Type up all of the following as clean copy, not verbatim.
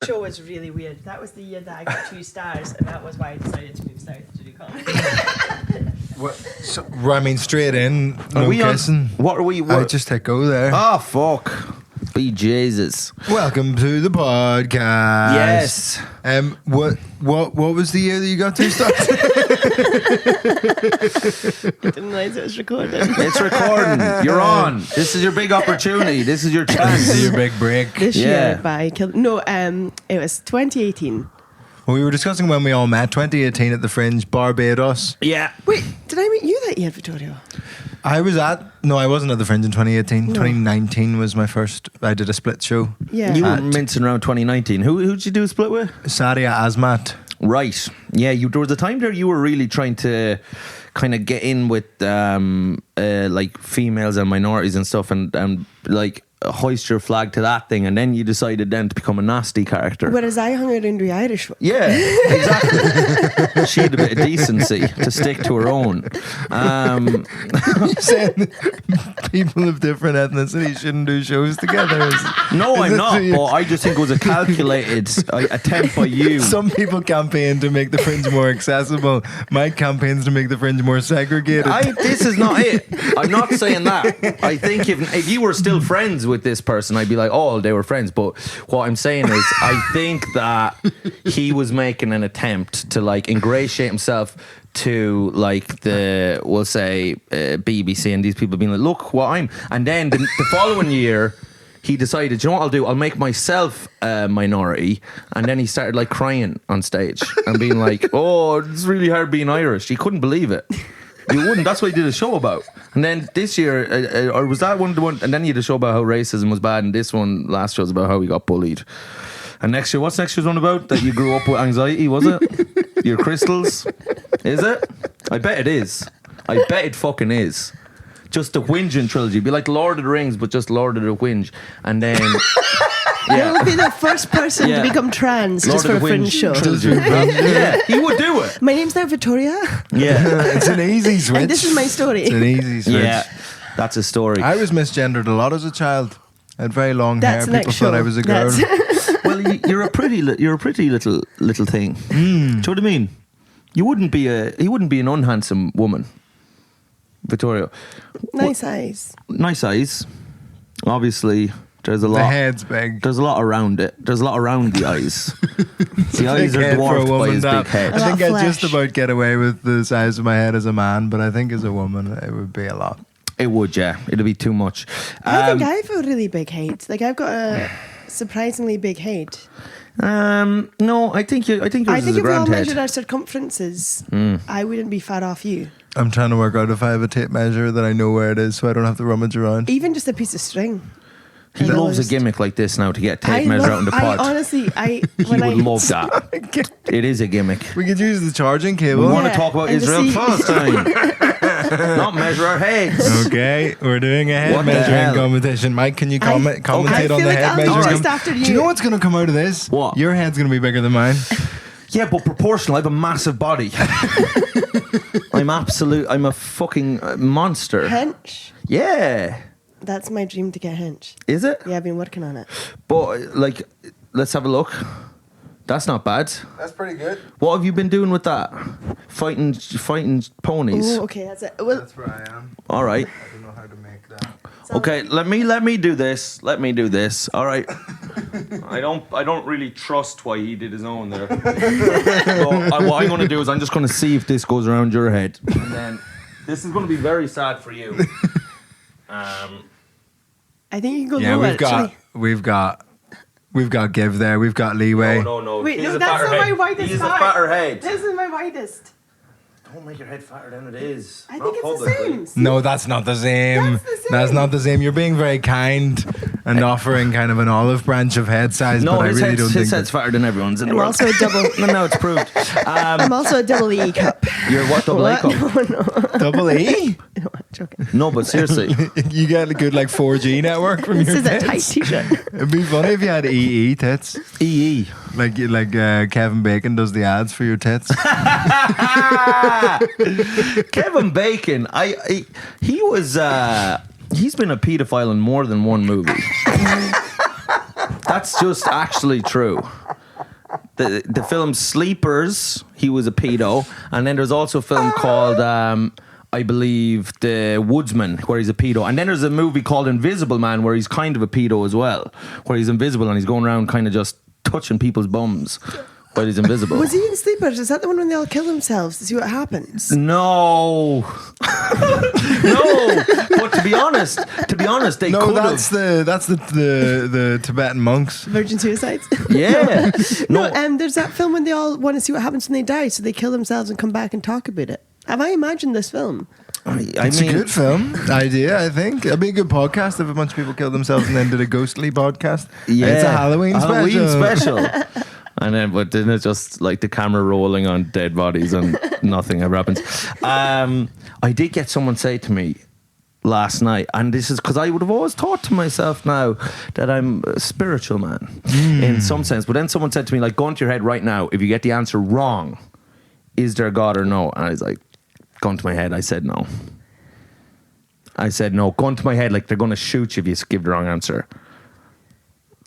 show was really weird. That was the year that I got 2 stars, and that was why I decided to move south to do comedy. What? So, I mean, straight in. Are No we on? kissing. What are we? I just hit go there. Oh fuck! Be Jesus. Welcome to the podcast. Yes. What was the year that you got 2 stars? Didn't realize it was recording. It's recording. You're on. This is your big opportunity. This is your This chance. is your big break. This Yeah. year by it was 2018. Well, we were discussing when we all met, 2018 at the Fringe, Barbados. Yeah. Wait, did I meet you that year, Vittorio? I wasn't at the Fringe in 2018. No. 2019 was my first. I did a split show. Yeah. You were mincing around 2019. Who'd you do a split with? Sadia Azmat. Right. Yeah. There was a time there you were really trying to kind of get in with like females and minorities and stuff, and like hoist your flag to that thing, and then you decided then to become a nasty character. Whereas I hung out in the Irish folk. Yeah, exactly. She had a bit of decency to stick to her own. You're saying people of different ethnicities shouldn't do shows together. No, I'm this not. what you- But I just think it was a calculated attempt by you. Some people campaign to make the Fringe more accessible. My campaign's to make the Fringe more segregated. This is not it. I'm not saying that. I think if you were still friends with this person, I'd be like, oh, they were friends. But what I'm saying is, I think that he was making an attempt to like ingratiate himself to like we'll say BBC and these people being like, look what I'm. And then the following year, he decided, you know what I'll do? I'll make myself a minority. And then he started like crying on stage and being like, oh, it's really hard being Irish. He couldn't believe it. You wouldn't. That's what he did a show about. And then this year, or was that one the one? And then he did a show about how racism was bad. And this one, last show, was about how he got bullied. And next year, what's next year's one about? That you grew up with anxiety, was it? Your crystals? Is it? I bet it is. I bet it fucking is. Just the whinging trilogy. Be like Lord of the Rings, but just Lord of the Whinge. And then... I will be the first person Yeah. to become trans Lord just for of a the Fringe Whinge show. trilogy. Yeah, he would do it. My name's now Vittoria, Yeah. It's an easy switch. and this is my story. It's an easy switch. Yeah. That's a story. I was misgendered a lot as a child. I had very long That's hair. the People next thought show. I was a girl. Well, you're a pretty little thing. Do you know what I mean? He wouldn't be an unhandsome woman, Vittorio. Nice eyes. Nice eyes. Obviously, there's a The lot. head's big. There's a lot around it. There's a lot around the eyes. The eyes Big are head for a dwarfed by woman, his that. big head. A I lot think of I just flesh. about get away with the size of my head as a man, but I think as a woman it would be a lot. It would, yeah. It'd be too much. I think I have a really big head. Like I've got a surprisingly big head. No, I think yours I is think a if we all grand measured head. our circumferences, I wouldn't be far off you. I'm trying to work out if I have a tape measure that I know where it is so I don't have to rummage around. Even just a piece of string. He I loves a just- gimmick like this now to get tape measure out in the I pod. honestly, He when would I love that. It is a gimmick. We could use the charging We cable. want to Yeah, talk about and to Israel see- Palestine. Not measure our heads. Okay, we're doing a head What the measuring hell? competition. Mike, can you commentate I on feel the like head I'll be measuring? just after Do you know what's going to come out of this? What? Your head's going to be bigger than mine. Yeah, but proportional. I have a massive body. I'm a fucking monster. hench. Yeah. That's my dream to get hench. Is it? Yeah, I've been working on it. But, like, let's have a look. That's not bad. That's pretty good. What have you been doing with that? Fighting ponies. Oh, okay, that's it. Well, That's where I am. All right. I don't know how to make that. Okay, let me do this. Let me do this. All right. I don't really trust why he did his own there. So, what I'm going to do is I'm just going to see if this goes around your head, and then this is going to be very sad for you. I think you can go Yeah, lower. we've got give there. We've got leeway. No. Wait, He's no, a that's fatter not my head. widest He's a part. fatter head. This is my widest. Don't make your head fatter than it is. I Not think it's publicly. the same. No, that's not the same. That's the same. That's not the same. You're being very kind and offering kind of an olive branch of head size, No, but I his, really head's, don't his think head's fatter than everyone's in the I'm world. also a double. No, it's proved. I'm also a double E cup. You're what, double A What? cup? No, no, double E. no, I'm joking. No, but seriously. You get a good like 4G network from This your is a tits. tight t-shirt. It'd be funny if you had EE tits, EE. like Kevin Bacon does the ads for your tits. Kevin Bacon, he was he's been a paedophile in more than one movie. That's just actually true. the film Sleepers, he was a pedo. And then there's also a film called, I believe, The Woodsman, where he's a pedo. And then there's a movie called Invisible Man, where he's kind of a pedo as well, where he's invisible and he's going around kind of just touching people's bums while he's invisible. Was he in Sleepers? Is that the one when they all kill themselves to see what happens? No. No. But to be honest, they could that's have. the Tibetan monks. Virgin suicides? Yeah. No, there's that film when they all want to see what happens when they die, so they kill themselves and come back and talk about it. Have I imagined this film? It's a good film idea, I think. It'd be a good podcast if a bunch of people killed themselves and then did a ghostly podcast. Yeah. It's a Halloween special. And then, but then it's just like the camera rolling on dead bodies and nothing ever happens. I did get someone say to me last night, and this is because I would have always thought to myself now that I'm a spiritual man in some sense. But then someone said to me, like, go into your head right now. If you get the answer wrong, is there a God or no? And I was like, gun to my head, I said no. I said no. Gun to my head, like they're going to shoot you if you give the wrong answer.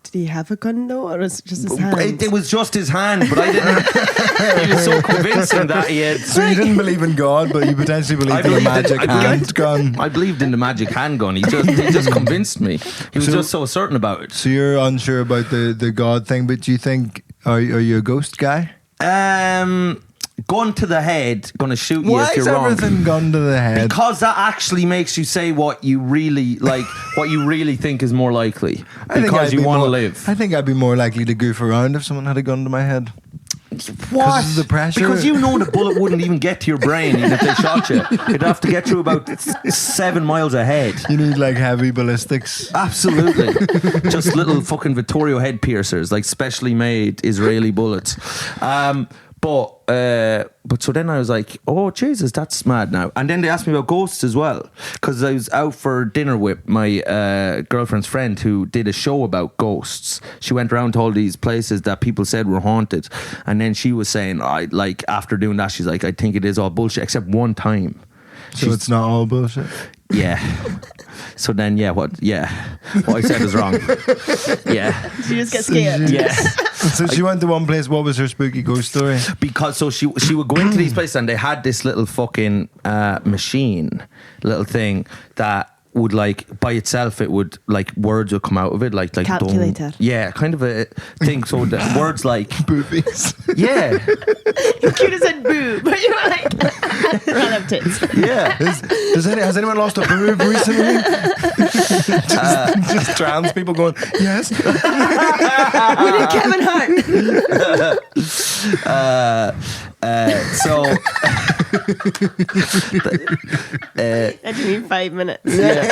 Did he have a gun though, or was it just his hand? It was just his hand, but I didn't. He was so convincing that he had. So you didn't believe in God, but you potentially believed in the magic handgun. I believed in the magic handgun. He just convinced me. He was just so certain about it. So you're unsure about the God thing, but do you think are you a ghost guy? Gun to the head, gonna shoot you Why if you're is wrong. everything gun to the head? Because that actually makes you say what you really like, what you really think is more likely. Because you want to live. I think I'd be more likely to goof around if someone had a gun to my head. What? Of the pressure. Because you know the bullet wouldn't even get to your brain even if they shot you. It'd have to get through about 7 miles ahead. You need like heavy ballistics. Absolutely. Just little fucking Vittorio head piercers, like specially made Israeli bullets. But so then I was like, oh Jesus, that's mad now. And then they asked me about ghosts as well, because I was out for dinner with my girlfriend's friend who did a show about ghosts. She went around to all these places that people said were haunted, and then she was saying, like after doing that, she's like, I think it is all bullshit except one time. So it's not all bullshit. Yeah. So then, what I said was wrong. Yeah. She just gets scared. Yeah. So she went to one place. What was her spooky ghost story? Because so she would go into these places and they had this little fucking machine, little thing that would like by itself, it would like words would come out of it, like calculator. Yeah, kind of a thing. So the words like boobies. Yeah. Cute as said boob, but you were like random tits. Yeah. Has anyone lost a boob recently? just trans people going, yes. We need Kevin Hart. So I didn't need 5 minutes. Yeah.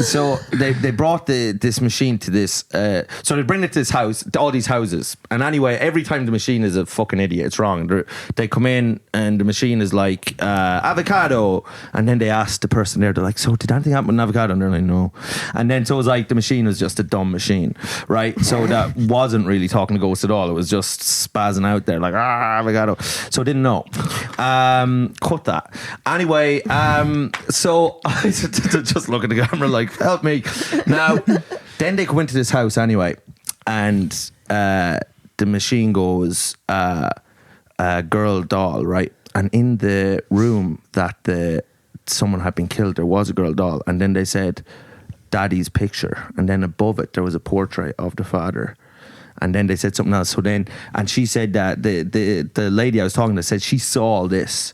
So they brought this machine to this. So they bring it to this house, to all these houses. And anyway, every time the machine is a fucking idiot, it's wrong. They come in and the machine is like avocado, and then they ask the person there, they're like, so did anything happen with an avocado? And they're like, no. And then so it was like the machine was just a dumb machine, right? So that wasn't really talking to ghosts at all. It was just spazzing out there like avocado. So I didn't know. Cut that. Anyway, so I just look at the camera like, help me. Now, then they go into this house anyway, and the machine goes girl doll, right? And in the room that someone had been killed, there was a girl doll, and then they said daddy's picture, and then above it there was a portrait of the father. And then they said something else. So then, and she said that the lady I was talking to said she saw all this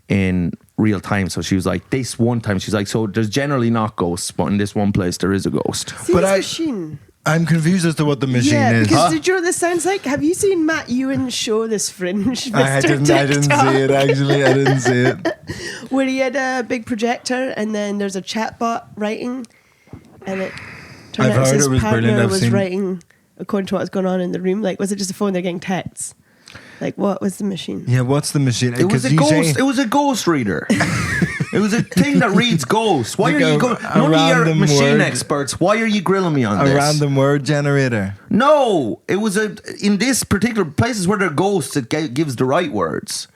in real time. So she was like, this one time, she's like, so there's generally not ghosts, but in this one place there is a ghost. See, But this machine. I'm confused as to what the machine is. Because did you know what this sounds like? Have you seen Matt Ewan's show, This Fringe? I didn't see it, actually. I didn't see it. Where he had a big projector and then there's a chatbot writing, and it turned I've out heard his it was partner brilliant. I've was seen- writing according to what was going on in the room. Like, was it just a phone? They're getting texts. Like, what was the machine? Yeah, what's the machine? It was a ghost. It was a ghost reader. It was a thing that reads ghosts. Why Like are you going? None of your machine experts. Why are you grilling me on a this? random word generator. No, it was in this particular places where there are ghosts, it gives the right words.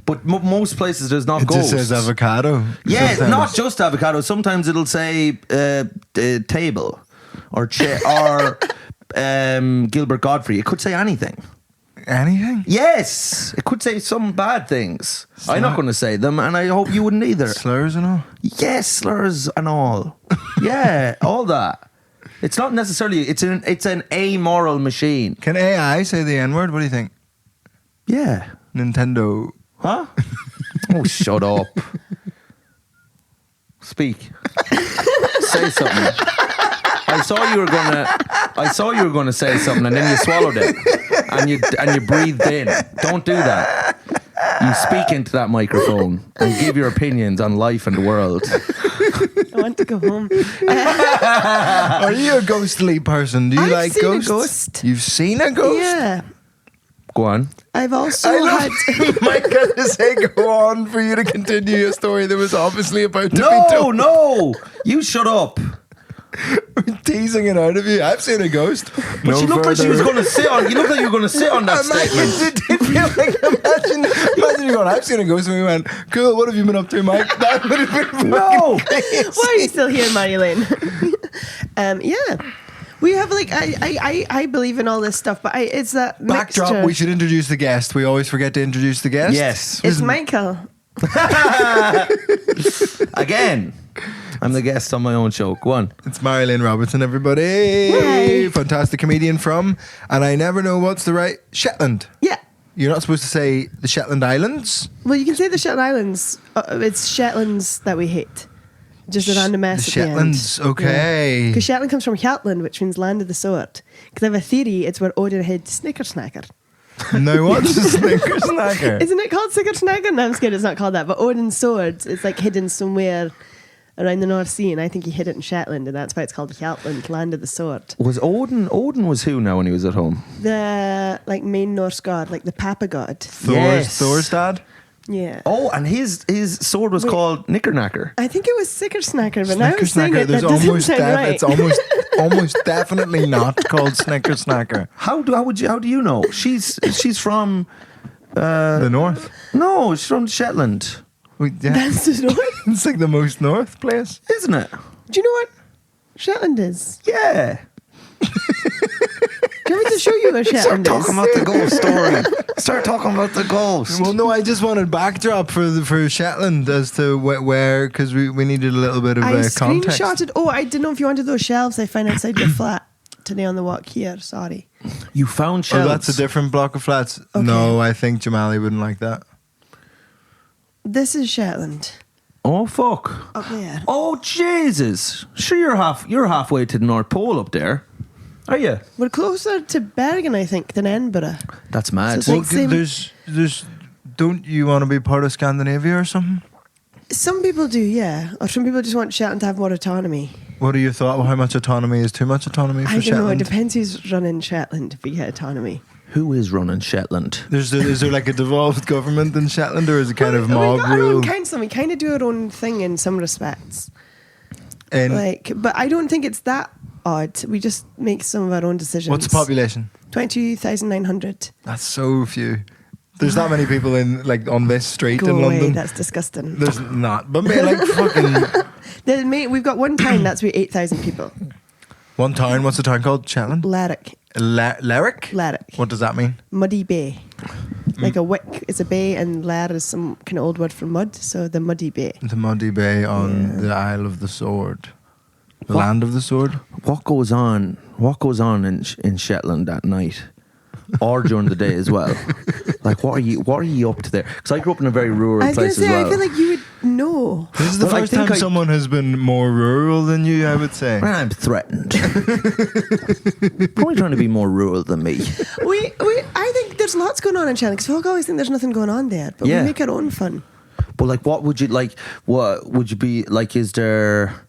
But most places there's not It ghosts. just says avocado. Yeah, Sometimes. not just avocado. Sometimes it'll say table or chair or Gilbert Godfrey. It could say anything. Anything? Yes, it could say some bad things. I'm not going to say them, and I hope you wouldn't either. Slurs and all? Yes, slurs and all. Yeah, all that. It's not necessarily. It's an amoral machine. Can AI say the N-word? What do you think? Yeah. Nintendo. Huh? Oh, shut up. Speak. Say something. I saw you were gonna say something, and then you swallowed it, and you breathed in. Don't do that. You speak into that microphone and give your opinions on life and the world. I want to go home. Are you a ghostly person? Do you I've like seen a ghosts? ghost. You've seen a ghost? Yeah. Go on. I've also had. Mike got to say go on for you to continue your story that was obviously about to be No, told. no. You shut up. We're teasing it out of you. I've seen a ghost. But you looked like you was going to sit on. You looked like you were going to sit on that statement. It did feel like imagine you going, I've seen a ghost, and we went, cool, what have you been up to, Mike? That would have been No. Why are you still here, Marjolein? Yeah. We have like I believe in all this stuff, but it's that Backdrop, mixture. we should introduce the guest. We always forget to introduce the guest. Yes. It's Michael. Again. I'm the guest on my own show. Go on. It's Marjolein Robertson, everybody. Hi. Fantastic comedian from, and I never know what's the right, Shetland. Yeah. You're not supposed to say the Shetland Islands. Well, you can say the Shetland Islands. It's Shetlands that we hate. Just a random The S at the end. Shetlands, okay. Because Shetland comes from Shetland, which means land of the sword. Because I have a theory it's where Odin hid Snickersnacker. No, what's a snickersnacker? Isn't it called Snickersnacker? No, I'm scared it's not called that. But Odin's sword is like hidden somewhere around the North Sea, and I think he hid it in Shetland, and that's why it's called Shetland, land of the sword. Was Odin was who now when he was at home? The like main Norse god, like the Papa god. Thor's dad? Yeah. Oh, and his sword was called Knickerknacker. I think it was Snickersnacker, but now I'm saying Snickersnacker, it, that doesn't sound right. it's almost definitely not called Snickersnacker. How do you know? She's from The north. no, she's from Shetland, Yeah. That's the north. It's like the most north place. isn't it? Do you know what Shetland is? Yeah. Do you want me to show you where Start Shetland is? talking about the ghost story. Start talking about the ghost. Well, no, I just wanted backdrop for Shetland as to where, because we needed a little bit of I context. screenshotted. Oh, I didn't know if you wanted those shelves I found outside your flat today on the walk here. Sorry. You found Oh, shelves. that's a different block of flats. Okay. No, I think Jamali wouldn't like that. This is Shetland. Oh fuck. Up there. Oh Jesus. Sure, you're halfway to the North Pole up there. Are you? We're closer to Bergen, I think, than Edinburgh. That's mad. So it's like There's don't you want to be part of Scandinavia or something? Some people do, yeah. Or some people just want Shetland to have more autonomy. What are your thoughts? How much autonomy is too much autonomy for I don't know. It Shetland? depends who's running Shetland if we get autonomy. Who is running Shetland? Is there like a devolved government in Shetland, or is it kind of we mob got our rule? own council. We kind of do our own thing in some respects. And But I don't think it's that odd. We just make some of our own decisions. what's the population? 22,900. That's so few. There's not many people on this street Go in away, London. that's disgusting. There's not, but man, like fucking We've got one town that's with 8,000 people. one town. What's the town called? Shetland. Larrick. Lerwick. Larrick. What does that mean? Muddy Bay. Like a wick is a bay and Lair is some kind of old word for mud. So the Muddy Bay. The Muddy Bay on the Isle of the Sword, the land of the sword. What goes on? What goes on in Shetland at night, or during the day as well? Like, what are you up to there? Because I grew up in a very rural I was going place to say, as well. I feel like you would know. This is the Well, I first think time someone has been more rural than you, I would say. I'm threatened. Probably trying to be more rural than me. I think there's lots going on in Shetland because folk always think there's nothing going on there, but Yeah. we make our own fun. But like, what would you like? What would you be like? Is there?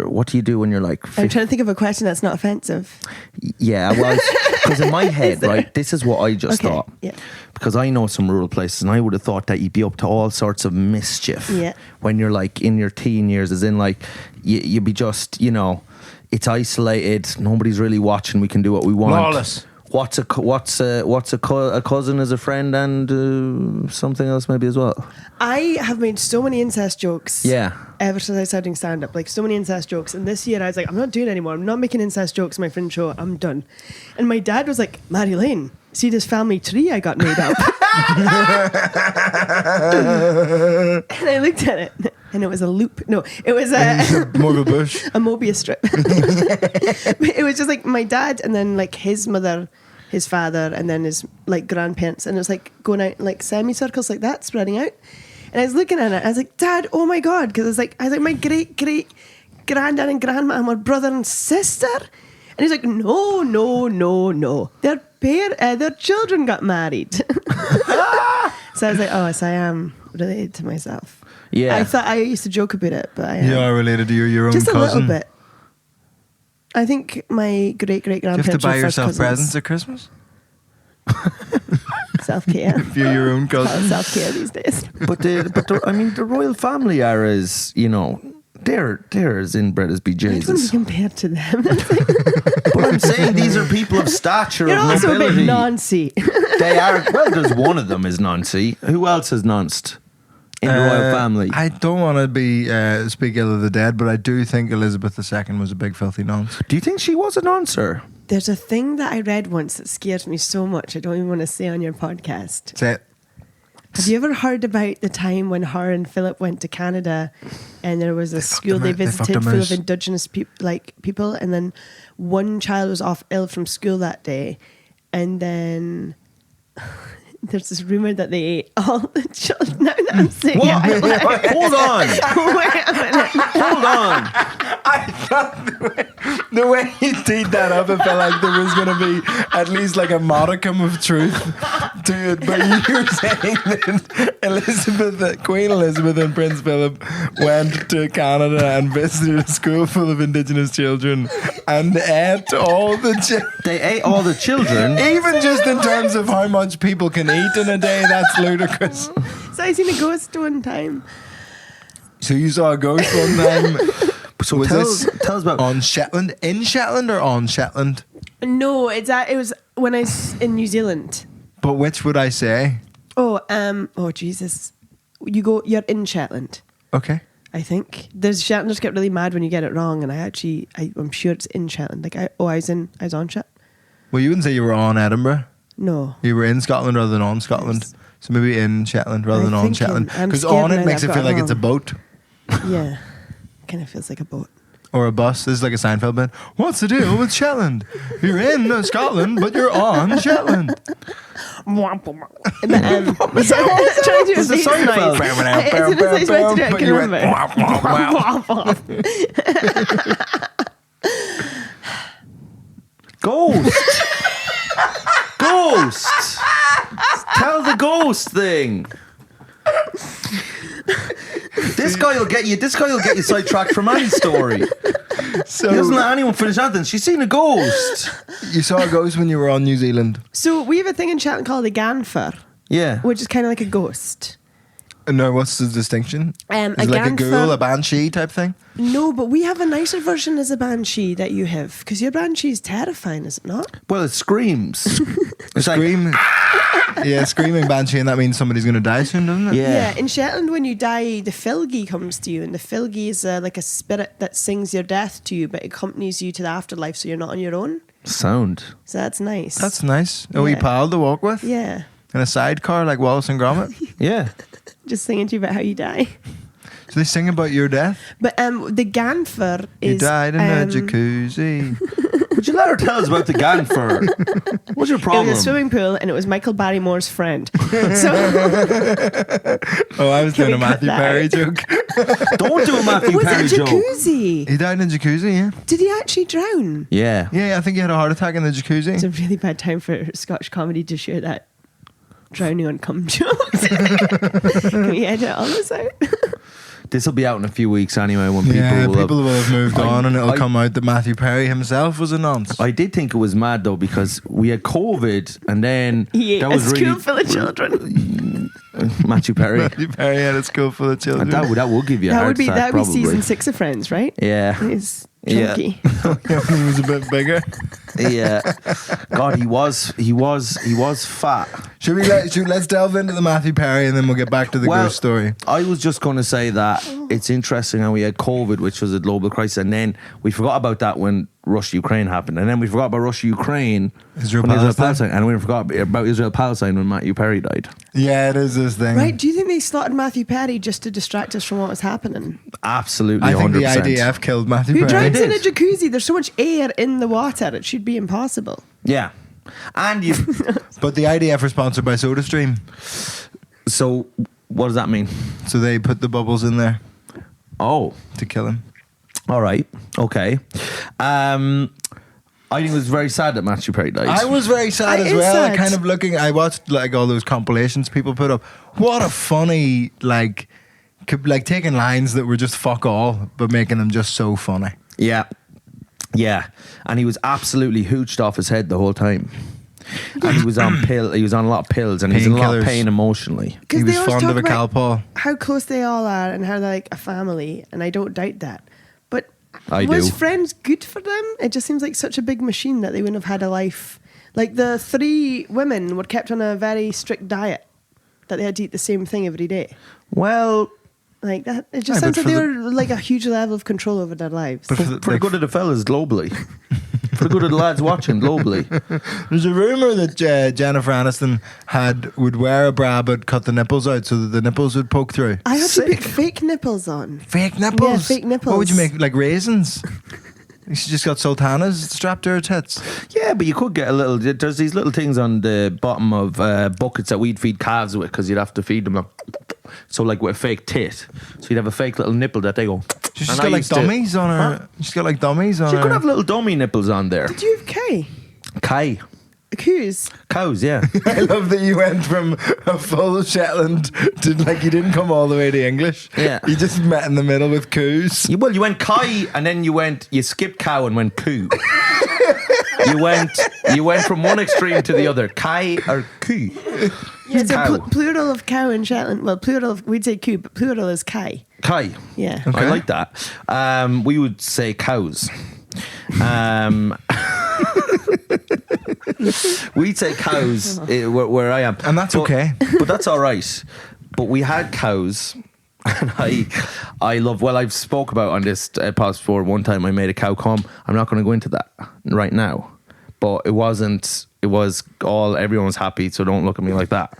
What do you do when you're like? I'm trying to think of a question that's not offensive. Yeah, well, because in my head, right, this is what I just Okay, thought. yeah. Because I know some rural places, and I would have thought that you'd be up to all sorts of mischief. Yeah. When you're like in your teen years, as in like you'd be just, it's isolated. Nobody's really watching. We can do what we want. Lawless. What's a cousin is a friend and something else maybe as well. I have made so many incest jokes. Yeah. Ever since I started doing stand up, like so many incest jokes. And this year I was like, I'm not doing it anymore. I'm not making incest jokes in my friend show. I'm done. And my dad was like, Marjolein, see this family tree I got made up? And I looked at it and it was a loop. No, it was More of a bush. a Mobius strip. It was just like my dad and then like his mother, his father, and then his like grandparents. And it was like going out in like semicircles like that, spreading out. And I was looking at it. I was like, Dad, oh my God. Because I was like, my great granddad and grandma were brother and sister. And he's like, no. Their children got married. So I was like, oh, so I am related to myself. Yeah. I thought I used to joke about it, but I am. You are related to your own Just cousin. a little bit. I think my great Do you grandparents have to buy were first yourself cousins. presents at Christmas? Self-care. If you're your own cousin. Self-care these days. But the royal family are as, they're as inbred as be I don't want to be Jesus. compared to them. But I'm saying these are people of stature, You're of also a nobility. bit Nancy. They are. Well, there's one of them is Nancy. Who else has nonced in the royal family? I don't want to be speak ill of the dead, but I do think Elizabeth II was a big filthy nonce. Do you think she was a noncer? There's a thing that I read once that scares me so much I don't even want to say on your podcast. Say it. Have you ever heard about the time when her and Philip went to Canada and there was a school they visited full of indigenous people, and then one child was off ill from school that day, and then there's this rumor that they ate all the children. Now that I'm saying it, I'm like, Hold on. wait a minute. Hold on. I thought the way you teed that up, it felt like there was going to be at least like a modicum of truth to it. But you were saying that Queen Elizabeth and Prince Philip went to Canada and visited a school full of Indigenous children and ate all the children. They ate all the children. Even just in terms of how much people can eat in a day, that's ludicrous. So I seen a ghost one time. So you saw a ghost one time. So Was tell this us about. on Shetland? In Shetland or on Shetland? No, it was when I was in New Zealand. But which would I say? Oh Jesus. You're in Shetland, Okay. I think. There's Shetlanders get really mad when you get it wrong, and I'm sure it's in Shetland. Like I was on Shetland. Well, you wouldn't say you were on Edinburgh. No. You were in Scotland rather than on Scotland. Yes. So maybe in Shetland rather than on thinking- Shetland. I'm Because scared on now it that makes I've it got feel it like it's a wrong. boat Yeah. Kind of feels like a boat. or a bus. This is like a Seinfeld bit. What's the deal with Shetland? You're in Scotland, but you're on Shetland. And then, trying to do a It's a bass Seinfeld. noise. As soon as I tried to do it, I But can you went, remember. "Wah, wah, wah." Ghost. Ghost. Tell the ghost thing. This guy will get you sidetracked from any story. He doesn't So let anyone finish anything. She's seen a ghost. you saw a ghost when you were on New Zealand. So we have a thing in Shetland called a ganfer, Yeah. which is kind of like a ghost. No, what's the distinction? A Is it like a ganfer- ghoul, a banshee type thing? No, but we have a nicer version as a banshee that you have, because your banshee is terrifying, is it not? Well, it screams. It's like, Scream. Yeah, screaming banshee, and that means somebody's going to die soon, doesn't it? yeah. In Shetland, when you die, the filgi comes to you, and the filgi is like a spirit that sings your death to you, but accompanies you to the afterlife, so you're not on your own. Sound. So that's nice. That's nice. A wee Yeah. pal to walk with. Yeah, In a sidecar like Wallace and Gromit. Yeah. just singing to you about how you die. So they sing about your death. But the ganfer is You died in a jacuzzi. Would you let her tell us about the ganfer? What's your It problem? was a swimming pool, and it was Michael Barrymore's friend. So Oh, I was Can doing a we cut Matthew that Perry out? joke. Don't do a Matthew was Perry it a joke. jacuzzi? He died in a jacuzzi, yeah. Did he actually drown? Yeah. Yeah, I think he had a heart attack in the jacuzzi. It's a really bad time for Scottish comedy to share that drowning on cum jokes. Can we edit all this out? This will be out in a few weeks anyway when people Yeah, will people will have moved on, and it'll I- come out that Matthew Perry himself was a nonce. I did think it was mad though because we had COVID and then Yeah, that a was school really full of children. Matthew Perry. Matthew Perry had a school full of children. And that would give you a That heart would be attack, that would be probably. season 6 of Friends, right? Yeah. It's Yeah. chunky. When he was a bit bigger. Yeah. God, he was fat. Let's delve into the Matthew Perry and then we'll get back to the goose story. I was just going to say that it's interesting how we had COVID, which was a global crisis, and then we forgot about that when Russia-Ukraine happened, and then we forgot about Russia-Ukraine, Israel-Palestine, and we forgot about Israel-Palestine when Matthew Perry died. Yeah, it is this thing. Right? Do you think they slaughtered Matthew Perry just to distract us from what was happening? Absolutely, I think 100%. the IDF killed Matthew Who Perry. drives in a jacuzzi? There's so much air in the water. It should be impossible. Yeah. And you... But the IDF are sponsored by SodaStream. So, what does that mean? So they put the bubbles in there Oh, to kill him. all right. Okay. I think it was very sad that Matthew Perry died. I was very sad It as is well. sad. Like, kind of looking, I watched like all those compilations people put up. What a funny, like taking lines that were just fuck all, but making them just so funny. Yeah. Yeah. And he was absolutely hooched off his head the whole time. And he was on he was on a lot of pills, and he was in a lot of Painkillers. pain emotionally. He was they always fond talk of a about Calpol. how close they all are and how they're like a family, and I don't doubt that. But I was do. Friends good for them? It just seems like such a big machine that they wouldn't have had a life. Like the 3 women were kept on a very strict diet, that they had to eat the same thing every day. Well, Like that, it just Aye, sounds but like they for were like a huge level of control over their lives. But for the good of the fellas globally. For the good of the lads watching globally. There's a rumor that Jennifer Aniston would wear a bra but cut the nipples out so that the nipples would poke through. I had to Sick. put fake nipples on. Fake nipples. Yeah, fake nipples. What would you make? Like raisins? She just got sultanas strapped to her tits. Yeah, but you could get a little... There's these little things on the bottom of buckets that we'd feed calves with, because you'd have to feed them like... So like with a fake tit. So you'd have a fake little nipple that they go... She's And got I like used to- dummies on her. Huh? She's got like dummies on She her. could have little dummy nipples on there. Did you have Kay? Kai. Coos? Cows, yeah. I love that you went from a full Shetland to like you didn't come all the way to English. Yeah. You just met in the middle with coos. You went Kai, and then you skipped cow and went coo. you went from one extreme to the other. Kai or coo. Yeah, it's Cow. a plural of cow in Shetland. Well, plural of, we'd say coo, but plural is Kai. Kai. Yeah. Okay. I like that. We would say cows. We'd say cows where I am. And that's okay. But that's all right. But we had cows. And I love, well, I've spoke about on this podcast before. One time I made a cow come. I'm not going to go into that right now. But it was all, everyone was happy, so don't look at me like that.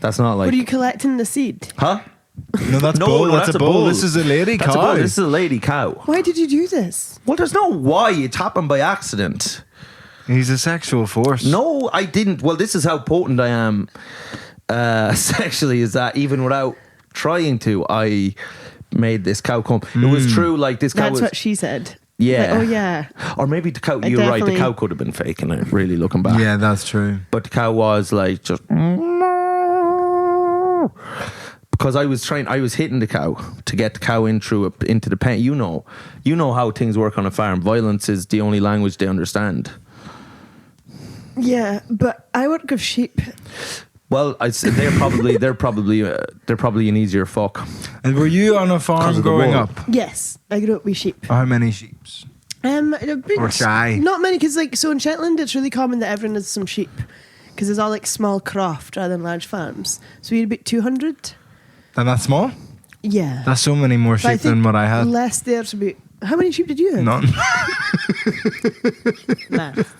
That's not like... Were you collecting the seed? Huh? No, that's bull. That's a bull. This is a lady That's cow. a bull. This is a lady cow. Why did you do this? Well, there's no why. It happened by accident. He's a sexual force. No, I didn't. Well, this is how potent I am sexually, is that even without trying to, I made this cow come. It was true, like this cow That's was... what she said. Yeah. Like, oh, yeah. Or maybe the cow... I You're right, the definitely- cow could have been faking it, really looking back. Yeah, that's true. But the cow was like just... Because I was hitting the cow to get the cow into the pen. You know how things work on a farm. Violence is the only language they understand. Yeah, but I work with sheep. Well, they're probably an easier fuck. And were you on a 'Cause farm of the growing wool. up? Yes, I grew up with sheep. How many sheeps? A big- Or shy? Not many, because like, so in Shetland it's really common that everyone has some sheep, because it's all like small croft rather than large farms. So we had about 200. And that's small? Yeah. That's so many more But I sheep than think what I had. less there's about... How many sheep did you have? None. Math.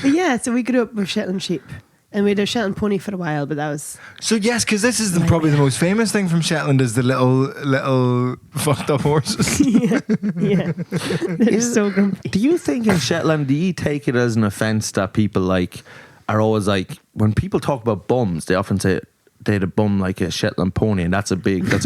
But yeah, so we grew up with Shetland sheep. And we had a Shetland pony for a while, but that was... So yes, because this is probably the most famous thing from Shetland is the little fucked up horses. Yeah. They're so grumpy. Do you think in Shetland, do you take it as an offence that people like are always like, when people talk about bums, they often say they had a bum like a Shetland pony, and that's a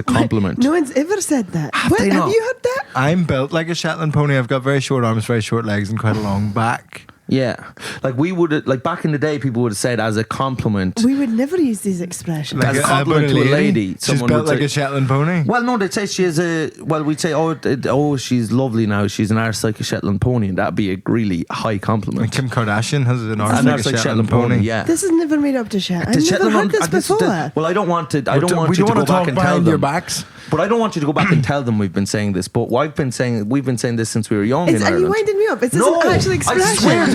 compliment. No one's ever said that. Have What, they have not? you heard that? I'm built like a Shetland pony. I've got very short arms, very short legs, and quite a long back. Yeah, like we would, like back in the day, people would have said as a compliment. We would never use these expressions. As a compliment to a lady, She's someone built would like say- a Shetland pony. Well, no, they'd say she is a. Well, we'd say, oh, she's lovely now. She's an arse like a Shetland pony, and that'd be a really high And compliment. Kim Kardashian has an arse An like arse a like Shetland pony. Yeah. This is never made up to Shetland. The I've never Shetland heard this this is before. well, I don't want to. I don't want We you don't to go want to back talk and tell behind them. your backs. But I don't want you to go back and tell them we've been saying this. But we've been saying this since we were young in Are you Ireland. winding me up? Is this No, an actual expression? I swear to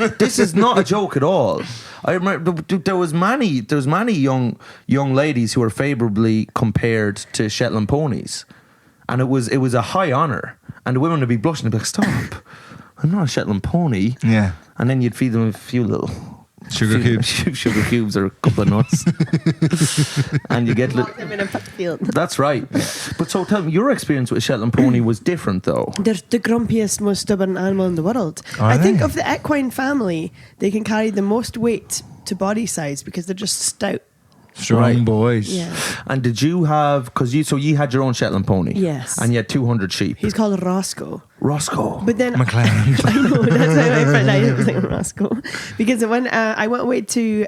God, this is not a joke at all. I remember there was many young ladies who were favourably compared to Shetland ponies, and it was a high honour. And the women would be blushing, they'd be like, "Stop, I'm not a Shetland pony." Yeah. And then you'd feed them a few little Sugar cubes. sugar cubes or a couple of nuts, and you get Walk them in a field. That's right. But so tell me, your experience with a Shetland pony was different, though. They're the grumpiest, most stubborn animal in the world. Are I think they? of the equine family, they can carry the most weight to body size because they're just stout. Strong Right. boys. Yeah. And did you have? Because you had your own Shetland pony. Yes. And you had 200 sheep. He's called Roscoe. Roscoe. But then McLean. I know that's why I found out it was like Roscoe, because when I went away to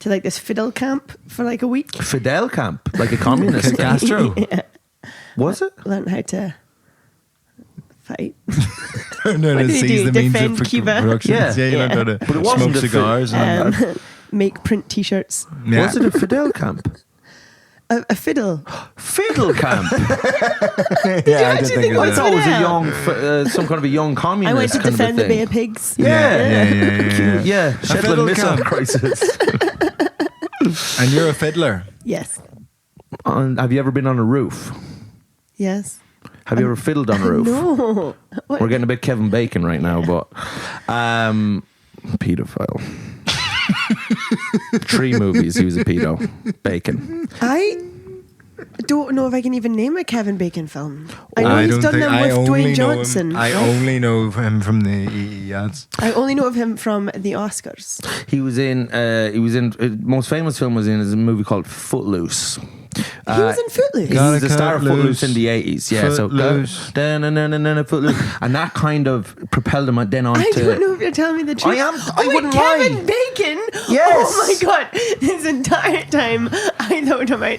like this fiddle camp for like a week. Fidel camp, like a communist. Castro. Yeah, Was it? learned how to fight. No, What to did he seize do? the means Defend of Cuba? productions. Yeah. You Yeah. know, But to it wasn't smoke a cigars. and Make print T-shirts. yeah. Was it a Fidel camp? A fiddle. Fiddle camp. yeah, you I actually did think it I was thought it was a Fidel? young, some kind of a young communist. I went to kind defend of the a Bay thing. of Pigs. Yeah. Yeah, fiddle Shetland missile camp. crisis. And you're a fiddler. Yes. Have you ever been on a roof? Yes. Have you ever fiddled on a roof? No. What? We're getting a bit Kevin Bacon right now, but pedophile. 3 movies he was a pedo. Bacon. I don't know if I can even name a Kevin Bacon film. I know he's done them with Dwayne Johnson. I only know him from the EE ads. I only know of him from the Oscars. He was in most famous film was in is a movie called Footloose. He was in Footloose. He Gotta was the star of cut Footloose loose. in the 80s. Yeah, Footloose. so Footloose. And that kind of propelled him then on I to don't know if you're telling me the truth. I wait, wouldn't Kevin lie. Bacon? Yes. Oh my God. This entire time I thought about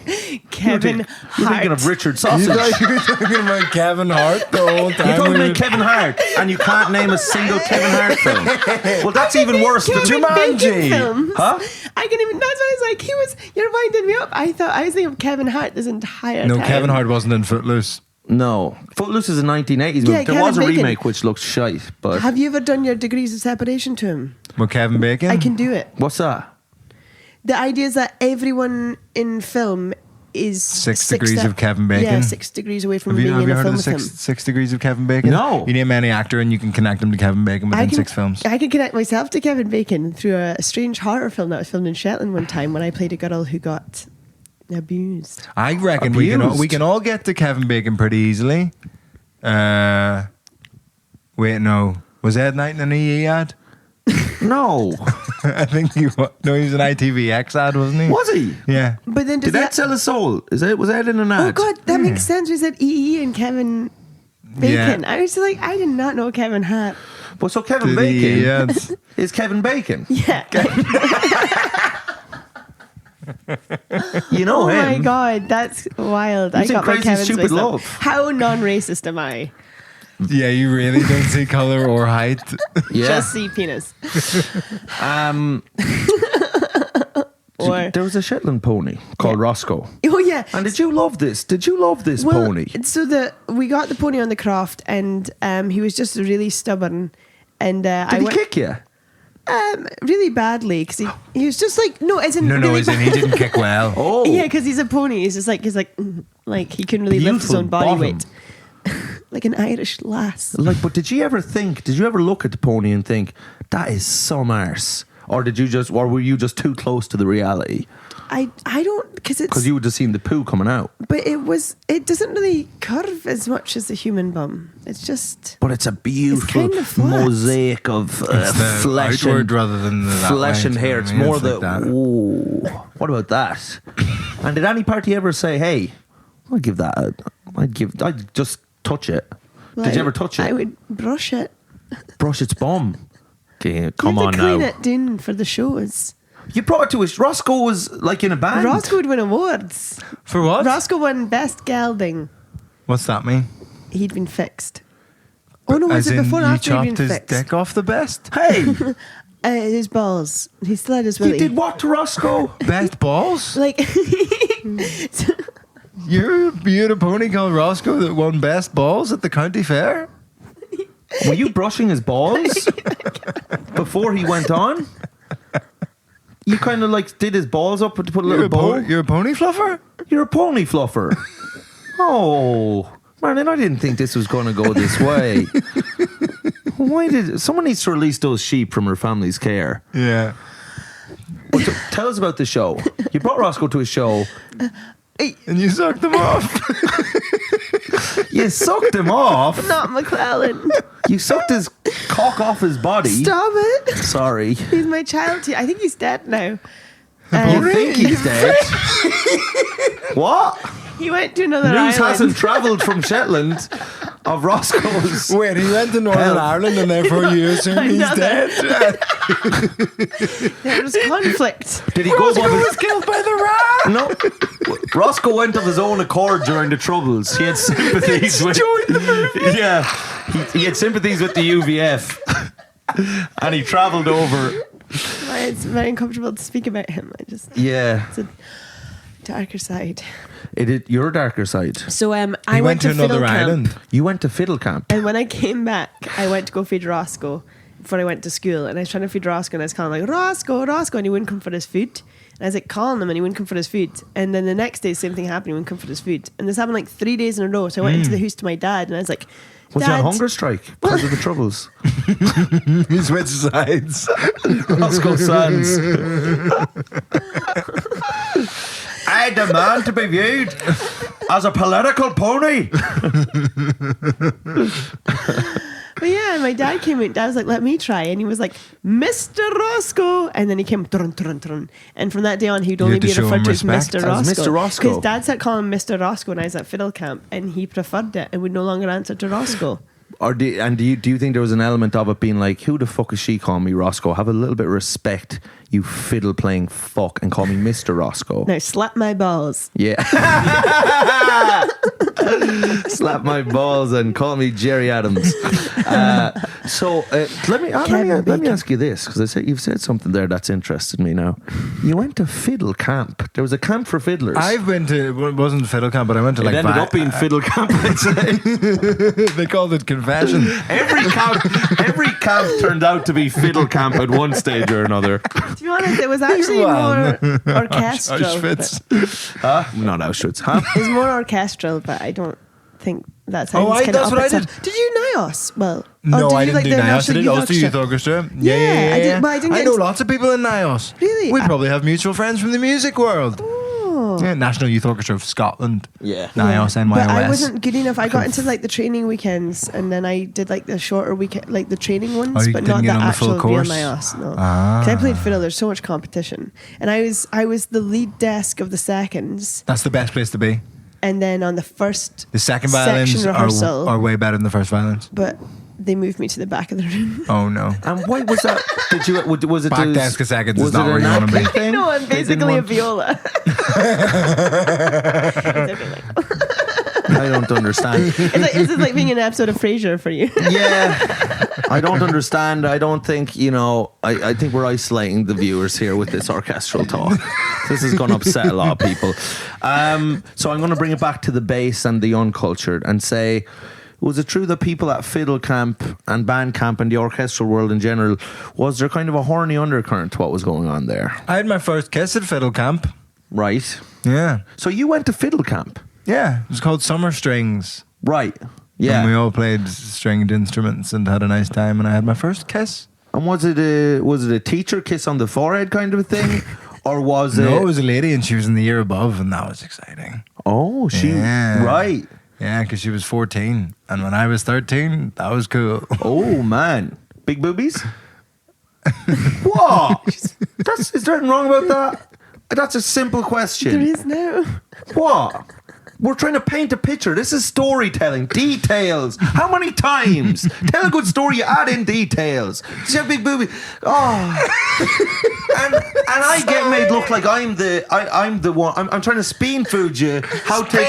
Kevin You're Hart. thinking of Richard You Sausage. guys were talking about Kevin Hart the whole time. You're talking We about were- Kevin Hart, and you can't name a single Kevin Hart film. Well, that's even worse. Kevin The Bacon Jumanji. films. Huh? I can even. That's why I was like, you're winding me up. I was thinking of Kevin Hart this entire No, time. Kevin Hart wasn't in Footloose. No, Footloose is a 1980s movie. Yeah, There was a Kevin Bacon. remake which looks shite, but Have you ever done your degrees of separation to him? Well, Kevin Bacon? I can do it. what's that? The idea is that everyone in film is 6 degrees of Kevin Bacon. Yeah, 6 degrees away from Have you, being have in you a heard film of the with him. six Degrees of Kevin Bacon? No. You name any actor and you can connect him to Kevin Bacon within 6 films. I can connect myself to Kevin Bacon through a strange horror film that was filmed in Shetland one time when I played a girl who got abused. I reckon Abused. we can all get to Kevin Bacon pretty easily. Wait, no. Was Ed Knight in an EE ad? No. I think he was. No, he was an ITVX ad, wasn't he? Was he? Yeah. But then does Did that sell his soul? Was that in an ad? Oh God, that makes sense. We said EE and Kevin Bacon. Yeah. I was like, I did not know Kevin Hart. Well, so Kevin Did he, Bacon yes. is Kevin Bacon. Yeah. You know Oh him. my God, that's wild. He's I in got my Crazy Kevins Stupid mixed up. Love. How non-racist am I? Yeah, you really don't see color or height. Yeah. Just see penis. Or There was a Shetland pony called Roscoe. oh yeah. And did you love this? Did you love this pony? So we got the pony on the croft, and he was just really stubborn, and Did he kick you? really badly because he was just like no, as in No, really as in he didn't kick well. Oh. Yeah, because he's a pony. He's like he couldn't really lift his Beautiful own body bottom. weight, like an Irish lass. Like, but did you ever look at the pony and think, that is some arse? Or were you just too close to the reality? I don't Because you would have seen the poo coming out. but it doesn't really curve as much as the human bum. It's just But it's a beautiful kind of flat. mosaic of It's the flesh outward and rather than the that flesh way, and so, hair. I It's mean, more it's the like that. ooh. What about that? And did any party ever say, "Hey, I'd give that. I'd just touch it." well, Did you ever touch it? I would brush it. Brush its bum. Okay, come you on had to clean now. it down for the shows. You brought it to us. Roscoe was like in a band. Roscoe would win awards. For what? Roscoe won best gelding. What's that mean? He'd been fixed. Oh no, was As it in before or you after he'd chopped been his fixed? dick off the best? Hey, His balls. He still had his you willy. did what to Roscoe? Best balls? Like, You had a pony called Roscoe that won best balls at the county fair? Were you brushing his balls before he went on? You kind of like did his balls up to put a little bow. You're a pony fluffer? You're a pony fluffer. Oh, Marlene, I didn't think this was going to go this way. Why did someone needs to release those sheep from her family's care? Yeah. But so, tell us about the show. You brought Roscoe to a show. And you sucked them off. You sucked him off. not McClellan. You sucked his cock off his body. Stop it. Sorry. He's my child too. I think he's dead now. You think he's dead? What? He went to another News island. hasn't travelled from Shetland of Roscoe's. Wait, he went to Northern Ireland and therefore you assume he's Another. dead? There was conflict. Did he go Roscoe above was his... killed by the rat. No. Roscoe went of his own accord during the Troubles. He had sympathies with... Joined the movement. Yeah. He had sympathies with the UVF. And he travelled over. It's very uncomfortable to speak about him. Yeah. It's a darker side. Your darker side. So He I went to fiddle another camp. island. You went to fiddle camp. And when I came back, I went to go feed Roscoe before I went to school. And I was trying to feed Roscoe, and I was calling like, Roscoe, Roscoe, and he wouldn't come for his food. And I was like calling him, and he wouldn't come for his food. And then the next day, same thing happened, he wouldn't come for his food. And this happened like 3 days in a row. So I went into the house to my dad, and I was like, Was Dad, there a hunger strike because of the Troubles? He switched sides. Roscoe Sands. I demand to be viewed as a political pony. But yeah, and my dad came in. Dad was like, let me try. And he was like, Mr. Roscoe. And then he came, trun, trun, trun. And from that day on, he'd only had to be show referred him to as respect. Mr. As Roscoe. Mr. Roscoe. Because Dad started calling him Mr. Roscoe when I was at fiddle camp. And he preferred it and would no longer answer to Roscoe. Do you think there was an element of it being like, who the fuck is she calling me Roscoe? Have a little bit of respect, you fiddle playing fuck, and call me Mr. Roscoe. Now, slap my balls. Yeah. Slap my balls and call me Jerry Adams. Let me ask you this, because you've said something there that's interested me now. You went to fiddle camp. There was a camp for fiddlers. I've been to, it wasn't fiddle camp, but I went to it ended up being fiddle camp. I'd say. They called it confession. Every camp turned out to be fiddle camp at one stage or another. To be honest, it was actually Well, more orchestral. Auschwitz. Not Auschwitz, huh? It was more orchestral, but I don't think that's how it's that's what I did. Did you NIOS? Well, No, or I did didn't do the NIOS. I National did Youth Ulster Youth Orchestra? Orchestra. Yeah, Yeah. I did- but I didn't get know into- lots of people in NIOS. Really? We probably have mutual friends from the music world. Oh. Yeah, National Youth Orchestra of Scotland. Yeah. NIOS, NYOS. But I wasn't good enough. I got into like the training weekends, and then I did like the shorter weekend, like the training ones, Oh, you but didn't not the get on the full actual real course? NIOS. No, Ah. 'Cause I played fiddle. There's so much competition, and I was the lead desk of the seconds, That's the best place to be. and then on the first The second violins section rehearsal, are way better than the first violins. but they moved me to the back of the room. Oh no. And why was that? Was it Back to- desk of seconds was is not it where you an want to be. acting thing? No, I'm They didn't basically a want- viola. I don't understand. This is like being in an episode of Frasier for you. Yeah, I don't understand. I don't think, I think we're isolating the viewers here with this orchestral talk. This is going to upset a lot of people. So I'm going to bring it back to the bass and the uncultured and say, was it true that people at fiddle camp and band camp and the orchestral world in general, was there kind of a horny undercurrent to what was going on there? I had my first kiss at fiddle camp. Right. Yeah. So you went to fiddle camp? Yeah. It was called Summer Strings. Right. And Yeah. we all played stringed instruments and had a nice time, and I had my first kiss. And was it a teacher kiss on the forehead kind of a thing? Or was it... No, it was a lady, and she was in the year above, and that was exciting. Oh, Yeah. Right. Yeah, because she was 14, and when I was 13, that was cool. Oh, man. Big boobies? What? Is there anything wrong about that? That's a simple question. There is no. What? We're trying to paint a picture. This is storytelling. Details. How many times? Tell a good story, you add in details. See a big booby. Oh. and I get made look like I'm the one. I'm trying to spoon food you. How to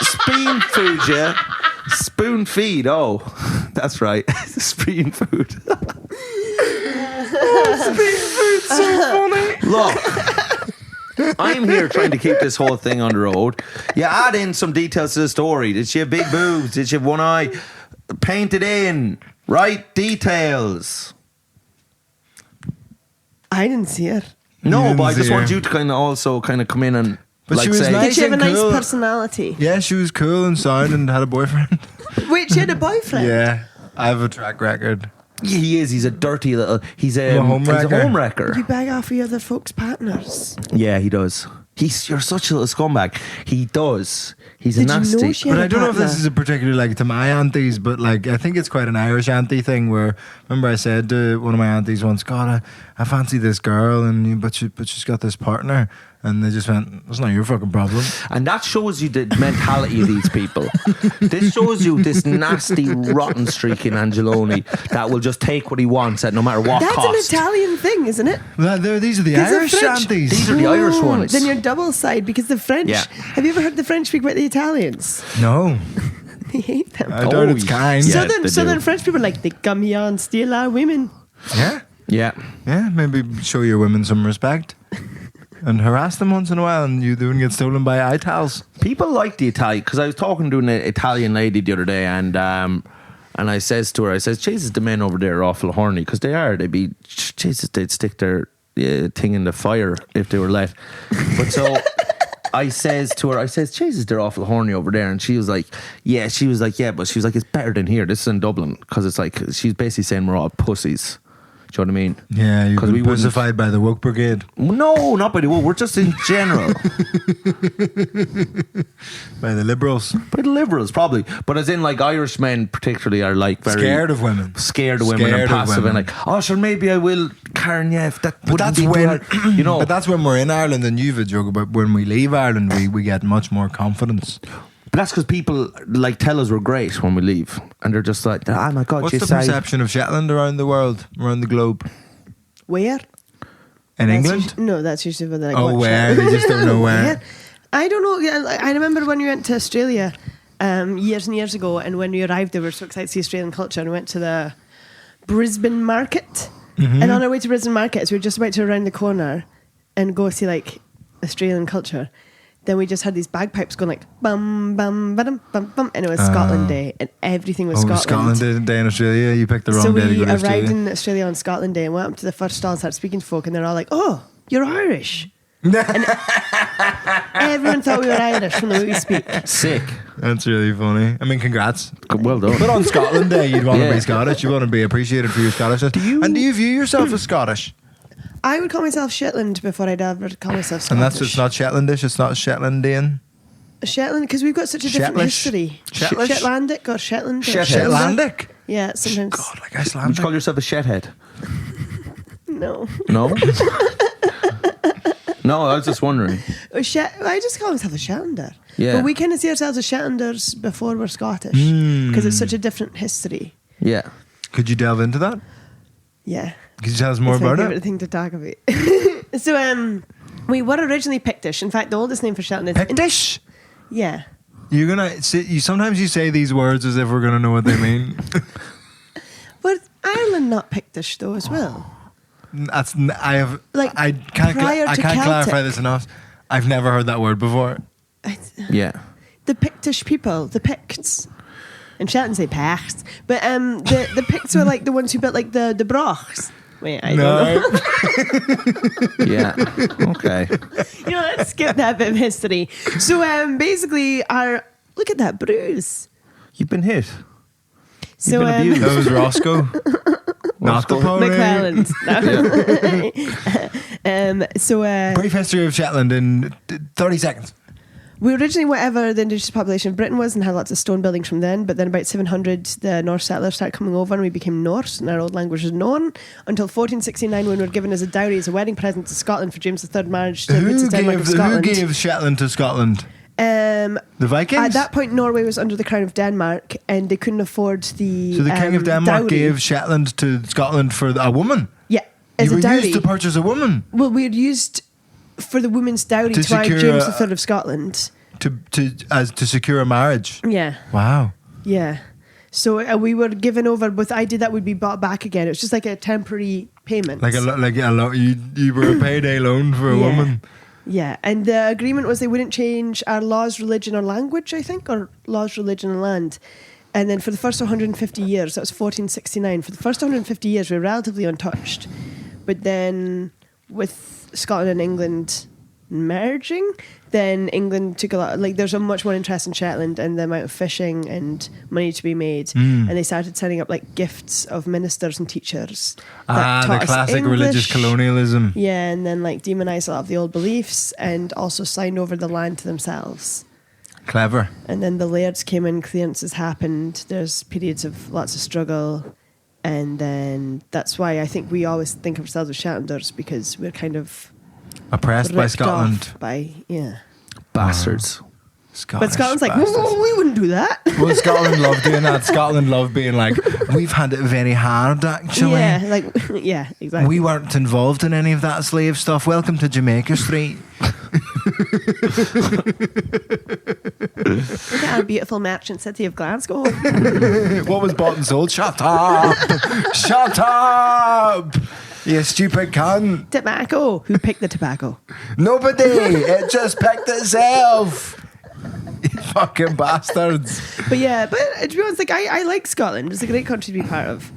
spoon food you. Spoon feed. Oh, that's right. Spoon food. Spoon food's so funny. Look, I'm here trying to keep this whole thing on the road. You add in some details to the story. Did she have big boobs? Did she have one eye? Paint it in. Right details. I didn't see it. No, but I just see want her. you to kind of also kind of come in and But like she was say, nice. Did she have a and nice cool. personality? Yeah, she was cool and sound and had a boyfriend. Wait, she had a boyfriend? Yeah, I have a track record. he is. He's a dirty little. He's a home wrecker. You bag off your other folks' partners. Yeah, he does. You're such a little scumbag. He does. He's Did a you nasty. know she But had I a don't know if this partner? is a particularly like to my aunties, but like I think it's quite an Irish auntie thing. Where remember I said to one of my aunties once, "God, I fancy this girl, but she's got this partner," and they just went, "That's not your fucking problem." And that shows you the mentality of these people. This shows you this nasty, rotten streak in Angelone that will just take what he wants at no matter what That's cost. an Italian thing, isn't it? Well, these are the Because the Irish French- aunties. These are the Irish Oh, ones. Then you're double side because the French. Yeah. Have you ever heard the French speak about the Italians? No, They hate them. I doubt it's kind. Yeah. Southern they Southern do. French people are like, they come here and steal our women. Yeah, Yeah. yeah. Maybe show your women some respect and harass them once in a while, and you don't get stolen by itals. People like the Italian, because I was talking to an Italian lady the other day, and I says to her, Jesus, the men over there are awful horny, because they are. They'd stick their thing in the fire if they were let. But so I says to her, Jesus, they're awful horny over there. And she was like, yeah, but she was like, it's better than here. This is in Dublin, because it's like, she's basically saying we're all pussies. Do you know what I mean? Yeah, you've 'Cause been we wouldn't- pussified by the woke brigade, No, not by the way. We're just in general. by the liberals, By the liberals, probably. But as in, like, Irish men particularly are like very scared of women. scared of women Scared and of passive women. and like, oh sure, maybe I will, Karen, yeah, if that But wouldn't that's be when, bad. You know. But that's when we're in Ireland, and you've a joke about when we leave Ireland, we get much more confidence. But that's because people like tell us we're great when we leave, and they're just like, oh my god, What's you the say perception of Shetland around the world, around the globe? Where? In That's England? usually- no, that's usually where they're like, Oh, watch where? out. They just don't know where. I don't know. Yeah, I remember when we went to Australia years and years ago, and when we arrived there, we were so excited to see Australian culture, and we went to the Brisbane market. Mm-hmm. And on our way to Brisbane market, as we were just about to round the corner and go see like Australian culture, then we just had these bagpipes going like bum bum bum bum bum, and it was Scotland Day, and everything was Scotland Day in Australia. You picked the wrong So day to we go to arrived Australia. in Australia on Scotland Day and went up to the first stall and started speaking to folk, and they're all like, "Oh, you're Irish." Everyone thought we were Irish from the way we speak. sick. That's really funny. I mean, congrats. Well done. But on Scotland Day, you'd want to Yeah. be Scottish. You want to be appreciated for your Scottishness. And do you view yourself as Scottish? I would call myself Shetland before I'd ever call myself Scottish. And that's it's not Shetlandish. It's not Shetlandian. Shetland, because we've got such a different Shetlish? history. Shetlish? Shetlandic or Shetland. Or Shetlandic? Shetlandic. Yeah, sometimes. God, like Would you Icelandic. call yourself a shethead? No. No. No, I was just wondering. I just call myself a Shetlander. Yeah. But we kind of see ourselves as Shetlanders before we're Scottish. Hmm. Because it's such a different history. Yeah. Could you delve into that? Yeah. Could you tell us more It's my about favourite it? thing to talk about. So, we were originally Pictish. In fact, the oldest name for Shetland is... Pictish. Yeah. You're gonna. Sometimes you say these words as if we're gonna know what they mean. But Ireland not Pictish, though, as well. That's. I have. Like, I can't. prior I to can't clarify Celtic. this enough. I've never heard that word before. Yeah. The Pictish people, the Picts. And Shetland say Picts. But the Picts were like the ones who built like the brochs. Wait, I don't know. Yeah. Okay. You know, let's skip that bit of history. So basically, look at that bruise. You've been hit. So been abused. That was Roscoe. Not the pony. McClelland's. No. Brief history of Shetland in 30 seconds. We originally whatever the indigenous population of Britain was and had lots of stone buildings from then, but then about 700 the Norse settlers started coming over and we became Norse and our old language was known until 1469 when we were given as a dowry as a wedding present to Scotland for James III marriage to Princess Denmark of Who Scotland. gave Shetland to Scotland? The Vikings? At that point, Norway was under the crown of Denmark, and they couldn't afford the. So the King of Denmark dowry. gave Shetland to Scotland for a woman? Yeah, as You a were dowry. used to purchase a woman? Well, we had used for the woman's dowry To to buy secure James a- III of Scotland. To secure a marriage? Yeah, Wow. yeah. So we were given over. With I did that, would be bought back again. It was just like a temporary payment. Like a lot. You were a payday loan for a Yeah. woman. Yeah, and the agreement was they wouldn't change our laws, religion, or language, I think, or laws, religion, and land. And then for the first 150 years, that was 1469, for the first 150 years, we were relatively untouched. But then with Scotland and England merging, then England took a lot, like there's a much more interest in Shetland and the amount of fishing and money to be made. And they started setting up like gifts of ministers and teachers. that The taught us classic religious English. colonialism. Yeah, and then like demonized a lot of the old beliefs and also signed over the land to themselves. Clever. And then the lairds came in, clearances happened. There's periods of lots of struggle. And then that's why I think we always think of ourselves as Shetlanders, because we're kind of Oppressed by ripped Scotland. off by, yeah. Bastards. Scottish But Scotland's like, bastards. whoa, we wouldn't do that. Well, Scotland love doing that. Scotland love being like, we've had it very hard, actually. Yeah, like, yeah, exactly. We weren't involved in any of that slave stuff. Welcome to Jamaica Street. Look at our beautiful merchant city of Glasgow. What was bought and sold? Shut up! Shut up! You stupid cunt. Tobacco. Who picked the tobacco? Nobody. It just picked itself. You fucking bastards. But yeah, but to be honest, like I like Scotland. It's a great country to be part of.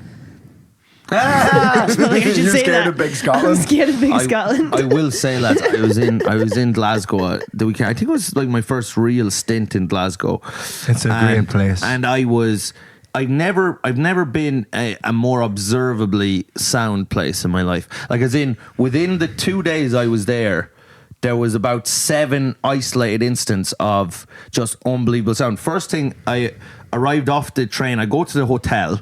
You're Like, I should say scared that. of big I'm Scotland. scared of big Scotland. I will say, lads, I was in Glasgow the weekend. I think it was like my first real stint in Glasgow. It's a great place. And I've never been a more observably sound place in my life. Like, as in, within the 2 days I was there was about 7 isolated instances of just unbelievable sound. First thing, I arrived off the train, I go to the hotel,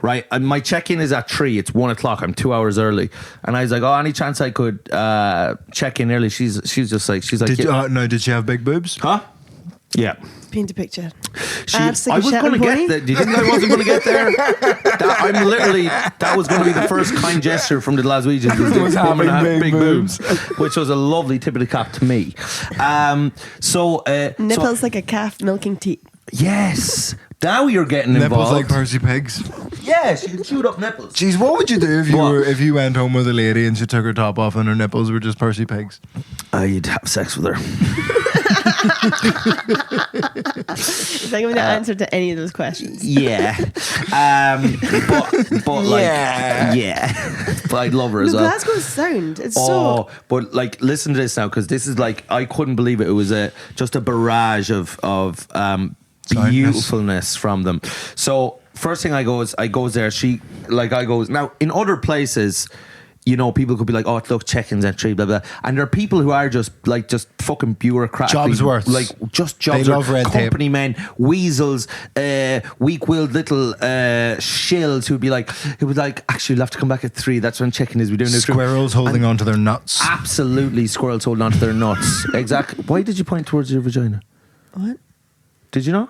right? And my check-in is at 3, it's 1 o'clock, I'm 2 hours early. And I was like, oh, any chance I could check in early? She's just like, Did she have big boobs? huh? Yeah. Paint a picture. I was going to get there. Do you think I wasn't going to get there? That was going to be the first kind gesture from the Glaswegians. Was woman having had big boobs, which was a lovely tip of the cap to me. Nipples like a calf milking teat. Yes. Now you're getting Nipples involved. like Percy Pigs. Yes, you can chewed up nipples. Jeez, what would you do if What? if you went home with a lady and she took her top off and her nipples were just Percy Pigs? You'd have sex with her. It's like I'm the answer to any of those questions. Yeah. But like, yeah. But I'd love her as No, well. Glasgow's sound. It's Oh, but like, listen to this now, because this is like, I couldn't believe it. It was just a barrage of beautifulness from them. So first thing I goes there. Now in other places, you know, people could be like, oh, look, check-ins at 3, blah blah, and there are people who are just fucking bureaucrat, Jobs worth. like just jobs. They love red tape. Company men, weasels, weak-willed little shills who'd be like, actually, you'll have to come back at 3. That's when check-in is. We're doing this. Squirrels holding onto their nuts. Absolutely, squirrels holding onto their nuts. Exactly. Why did you point towards your vagina? What? Did you not?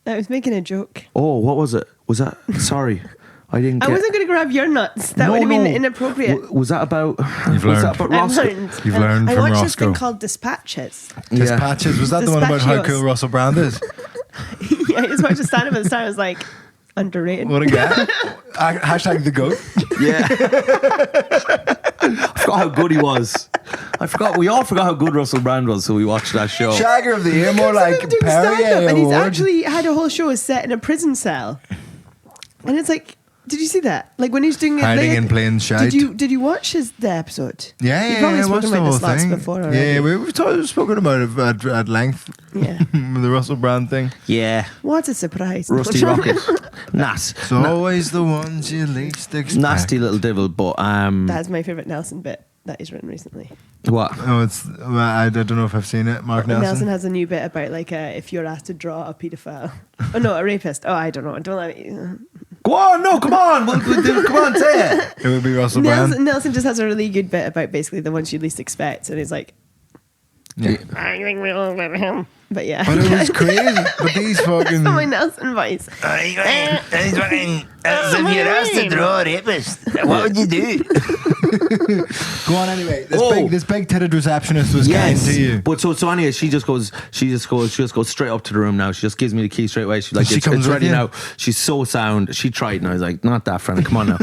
I was making a joke. Oh, what was it? Was that? Sorry, I didn't. I wasn't going to grab your nuts. That would have been inappropriate. Was that about? You've was learned. that about I've Roscoe? learned. You've learned I from watched this thing Roscoe. called Dispatches. Dispatches. Was that the one about how Dispatchios. cool Russell Brand is? Yeah, I just watched the stand up at the start. I was like, underrated. What a guy. Hashtag the goat. Yeah. I forgot how good he was. We all forgot how good Russell Brand was, so we watched that show. Shagger of the year, more like Doing stand-up, Perrier and he's Award. actually had a whole show set in a prison cell. And it's like, did you see that? Like when he's doing it, Hiding like, in plain shite. Did you watch the episode? Yeah, You've probably I watched spoken the about whole this lots thing. before already. Yeah, we've spoken about it at length. Yeah. The Russell Brand thing. Yeah. What a surprise. Rusty Rocket. It's always the ones you least expect. Nasty little devil, but That's my favourite Nelson bit that he's written recently. what? Oh, I don't know if I've seen it. Mark Nelson. Has a new bit about like if you're asked to draw a paedophile. Oh no, a rapist. Oh, I don't know. Don't let me. Go on, no, come on, come on, say it. It would be Russell Brand. Nelson just has a really good bit about basically the ones you least expect, and he's like, Yeah. I think we all let him. But yeah. But it was crazy. But these fucking. That's my Nelson voice. If you're asked to draw a rapist, what would you do? Go on anyway. Oh. This big titted receptionist was kind to you. But so anyway, she just goes straight up to the room now. She just gives me the key straight away. She's like, She it's comes with ready you? now. She's so sound. She tried, and I was like, not that friend. Come on now.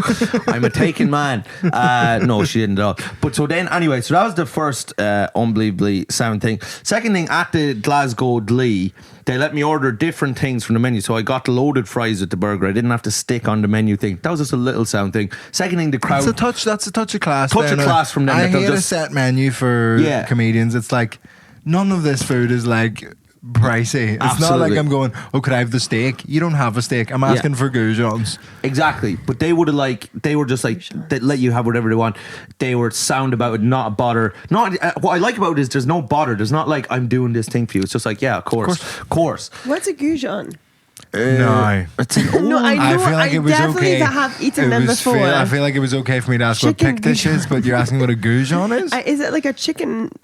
I'm a taken man. No, she didn't at all. But so then anyway, so that was the first unbelievably sound thing. Second thing, at the Glasgow Dlee, they let me order different things from the menu. So I got loaded fries with the burger. I didn't have to stick on the menu thing. That was just a little sound thing. Second thing, the crowd. That's a touch of class. Touch of class from them. I that they'll hate a just- set menu for Yeah. comedians. It's like none of this food is like pricey. It's not Absolutely. like I'm going, oh, could I have the steak? You don't have a steak. I'm asking for goujons. Exactly, but they were just like they let you have whatever they want. They were sound about it, not a bother. Not what I like about it is there's no bother. There's not like I'm doing this thing for you. It's just like, yeah, of course. What's a goujon? No. It's an old. No, I know. I feel like it was definitely okay. have eaten them before. I feel like it was okay for me to ask what Chicken pick dish is, but you're asking what a goujon is? Is it like a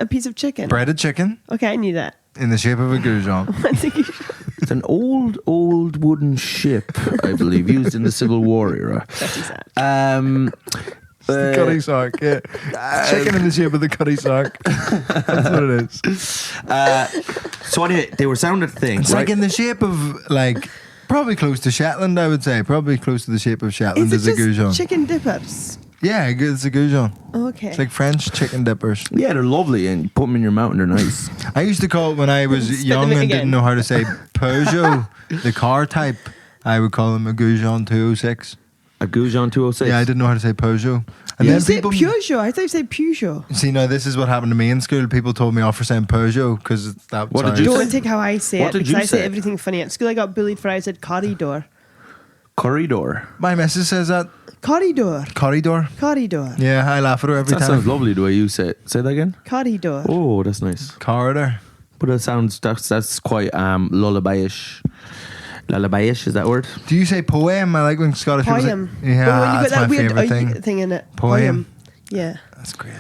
piece of chicken? Breaded chicken Okay, I knew that. in the shape of a goujon. What's a goujon? It's an old wooden ship, I believe, used in the Civil War era. That's sad. The cutty sock, yeah. Chicken in the shape of the cutty sock. That's what it is. So anyway, they were sounded things. It's like in the shape of, like, probably close to Shetland, I would say. Probably close to the shape of Shetland Is is it a just goujon. chicken dippers? Yeah, it's a goujon. Okay. It's like French chicken dippers. Yeah, they're lovely, and you put them in your mouth, and they're nice. I used to call it when I was Spit young them and again. didn't know how to say Peugeot, the car type. I would call them a Goujon 206. A Goujon 206. Yeah, I didn't know how to say Peugeot. And You then say people Peugeot. I thought you said Peugeot. see now this is what happened to me in school. People told me off for saying Peugeot because that. What did sounds- you Don't say? take how I say What it did because you I say say? everything funny. At school, I got bullied for I said corridor. Corridor. My missus says that Corridor. corridor. Corridor. Yeah, I laugh at her every That time. sounds lovely the way you say it. Say that again. Corridor. Oh, that's nice. Corridor. But that sounds that's quite lullaby-ish. Lullaby-ish, is that a word? Do you say poem? I like when Scottish people say. Poem. Yeah, But when you that's put that my weird favorite thing. in it. Poem. Yeah. That's great.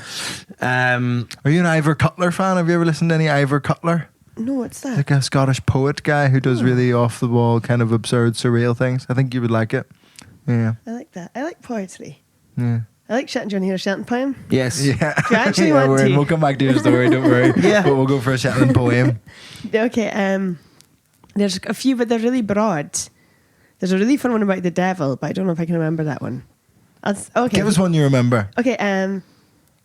Are Are you an Ivor Cutler fan? Have you ever listened to any Ivor Cutler? No, what's that? Like a Scottish poet guy who does really off the wall, kind of absurd, surreal things. I think you would like it. Yeah. I like that. I like poetry. Yeah. I like Shetland. Do you want to hear a Shetland poem? Yes. Yeah. Do you actually Yeah, want to? we'll come back to your story, don't worry. Yeah. But we'll go for a Shetland poem. Okay. There's a few, but they're really broad. There's a really fun one about the devil, but I don't know if I can remember that one. Okay. Give us one you remember. Okay,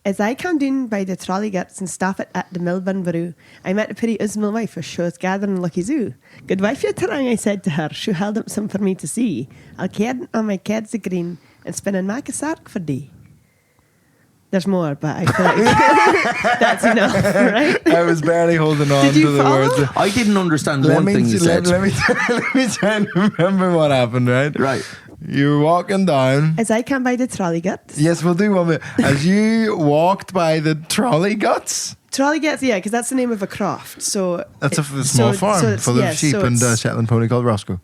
as I come down by the trolley guts and stop it at the Milburn Brew, I met a pretty usmal wife as she was gathering Lucky Zoo. Good wife, you terang, I said to her. She held up some for me to see. I'll cairn on my kids the green and spin and make a sark for thee. There's more, but I feel like that's enough, right? I was barely holding on Did you to the follow? words. I didn't understand Let one me, thing you said. let me try and remember what happened, right? Right. You were walking down. As I come by the trolley guts. Yes, we'll do one bit. As you walked by the trolley guts. Trolley guts, yeah, because that's the name of a croft. So That's a it- small so- farm so it's- full yeah, of sheep so and a it's- Shetland pony called Roscoe.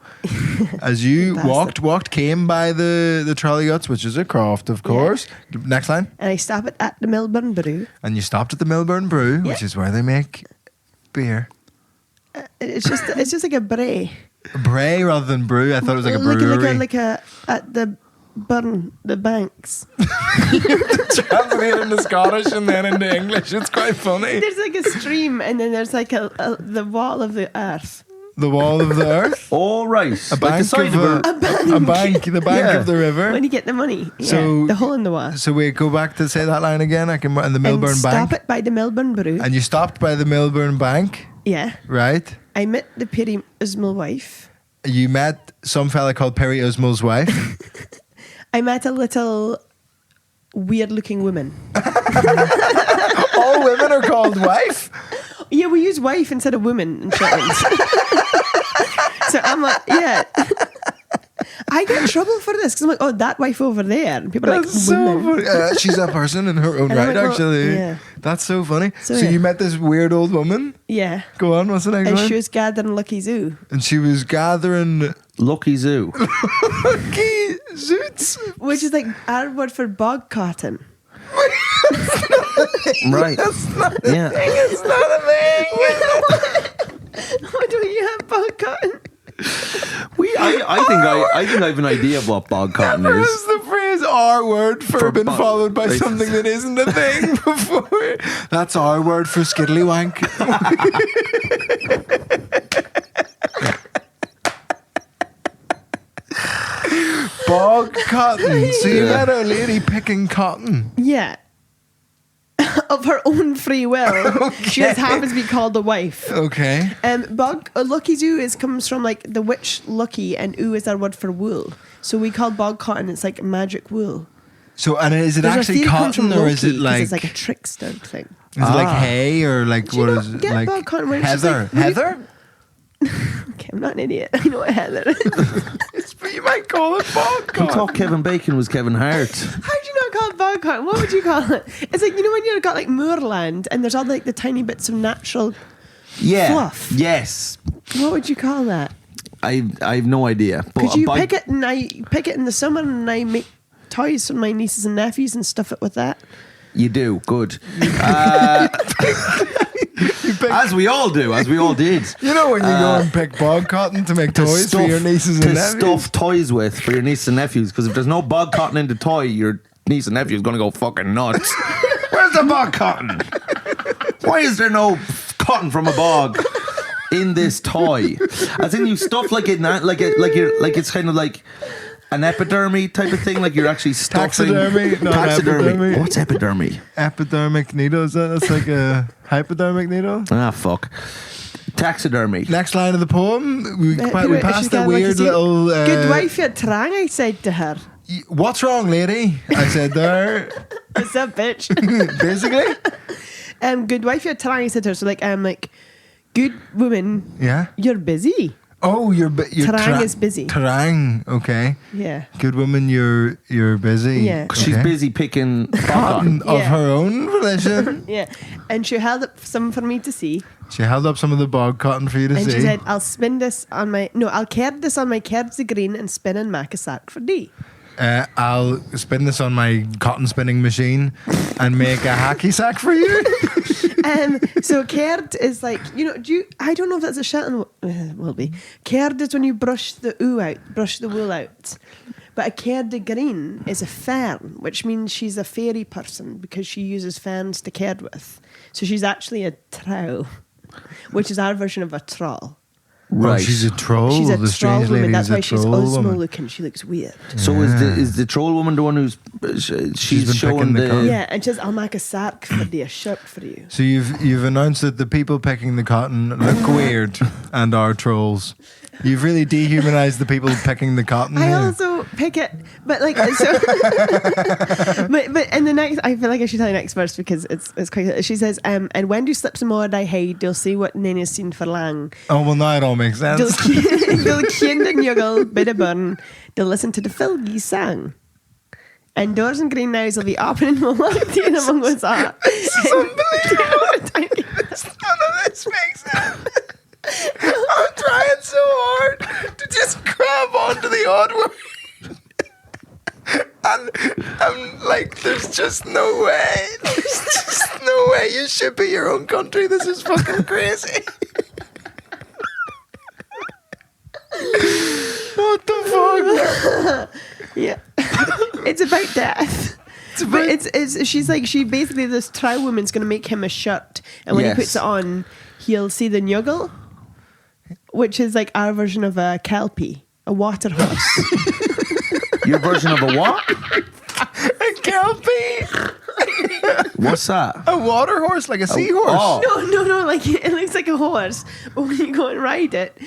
As you Fantastic. came by the trolley guts, which is a croft, of course. Next line. And I stop it at the Milburn Brew. And you stopped at the Milburn Brew, which Yeah. is where they make beer. It's just like a bray. Bray rather than brew. I thought it was like a brewery. Like a at the burn the banks. Translate into Scottish and then into English. It's quite funny. There's like a stream, and then there's like the wall of the earth. The wall of the earth. All right. A Like the bank side of of a bank. The bank Yeah. of the river. When you get the money, yeah, So- the hole in the wall. So we go back to say that line again. I can in the Milburn and stop Bank. it by the Milburn Brew. And you stopped by the Milburn Bank, Yeah, right? I met the Perry Usmal wife. You met some fella called Perry Usmal's wife. I met a little weird-looking woman. All women are called wife. Yeah, we use wife instead of woman in Shetland. So I'm like, yeah. I get in trouble for this because I'm like, oh, that wife over there. And people are like, That's so woman. funny. She's a person in her own And I'm right, like, well, actually. yeah. That's so funny. So, So, yeah. you met this weird old woman. Yeah. Go on, what's the next And one? she was gathering Lucky Zoo. And she was gathering Lucky Zoo. lucky zoots. Which is like our word for bog cotton. Right. Yeah. It's not a thing. Why don't you have bog cotton? I think I have an idea of what bog cotton Never is. has the phrase "our word" for been bog- followed by like- something that isn't a thing before. That's our word for skiddlywank. Bog cotton. So you met a lady picking cotton. Yeah. Of her own free will. She just happens to be called a wife. Okay. Lucky's oo comes from like the witch Lucky, and oo is our word for wool. So we call bog cotton, it's like magic wool. So, and is it There's a actually theory it comes cotton from or is Loki, it 'cause like it's like a trickster thing. is it like hay or like Do you what not is it get like bog cotton when she's heather? like, would you- Heather? Okay, I'm not an idiot. I know what heather is. But you might call it bog I cotton. thought Kevin Bacon was Kevin Hart. How do you not call it bog cotton? What would you call it? It's like, you know when you've got like moorland and there's all like the tiny bits of natural, Yeah. Fluff. Yes. what would you call that? I have no idea. But Could you bog- pick it and I pick it in the summer and I make toys for my nieces and nephews and stuff it with that? You do. Good. As we all do. As we all did. You know when you go and pick bog cotton to make toys for your nieces to and nephews? stuff toys with for your nieces and nephews. Because if there's no bog cotton in the toy, your niece and nephew is going to go fucking nuts. Where's the bog cotton? Why is there no cotton from a bog in this toy? As in you stuff like it, like it's kind of like an epidermy type of thing. Like you're actually stuffing Taxidermy? Not epidermy. What's epidermy? Epidermic needle, is that? That's like a hypodermic needle. Ah, fuck. Taxidermy. Next line of the poem, we She's passed the got, like, weird you see, little. good wife, you're trang, I said to her. What's wrong, lady? I said there. What's up, bitch? Basically, Good wife, you're trang, I said to her. So like, good woman, yeah. you're busy. Oh, you're Terang is busy. Terang, okay. Yeah. Good woman, you're busy. Yeah. She's Okay. busy picking Cotton of Yeah. her own volition. Yeah. And she held up some for me to see. She held up some of the bog cotton for you to And see. she said, I'll care this on my kerbs green and spin and make a sack for thee. I'll spin this on my cotton spinning machine and make a hacky sack for you. So caird is like, I don't know if that's a Shetland, will be. Caird is when you brush the wool out. But a caird de green is a fern, which means she's a fairy person because she uses ferns to caird with. So she's actually a trow, which is our version of a troll. Right. Right. She's a troll. She's a the troll strange woman. lady That's is a why she's troll Osmo woman. looking. She looks weird. So is the troll woman the one who's she's been showing picking the the cotton. Yeah, and she says, I'll make a sark for thee, a shirt for you. So you've announced that the people picking the cotton look weird and are trolls. You've really dehumanized the people picking the cotton. I here. also pick it, but like so. but in the next, I feel like I should tell you next verse because it's quite. She says, and when you slip some more I hide, you'll see what Nana's seen for lang. Oh well, now it all makes sense. They'll ken the nuggle, bit of burn. They'll listen to the Filgy sang. And doors and green knives will be opening will lock in among us all. This is unbelievable. None of this makes sense. I'm trying so hard to just grab onto the odd word. And I'm like, there's just no way. There's just no way you should be your own country. This is fucking crazy. What the fuck? Yeah, it's about death. But it's she's like she basically this trow woman's going to make him a shirt, and when Yes. he puts it on, he'll see the nuggle, which is like our version of a kelpie, a water horse. your version of a what? A kelpie? What's that? A water horse? Like a seahorse? Oh. No, like it looks like a horse, but when you go and ride it,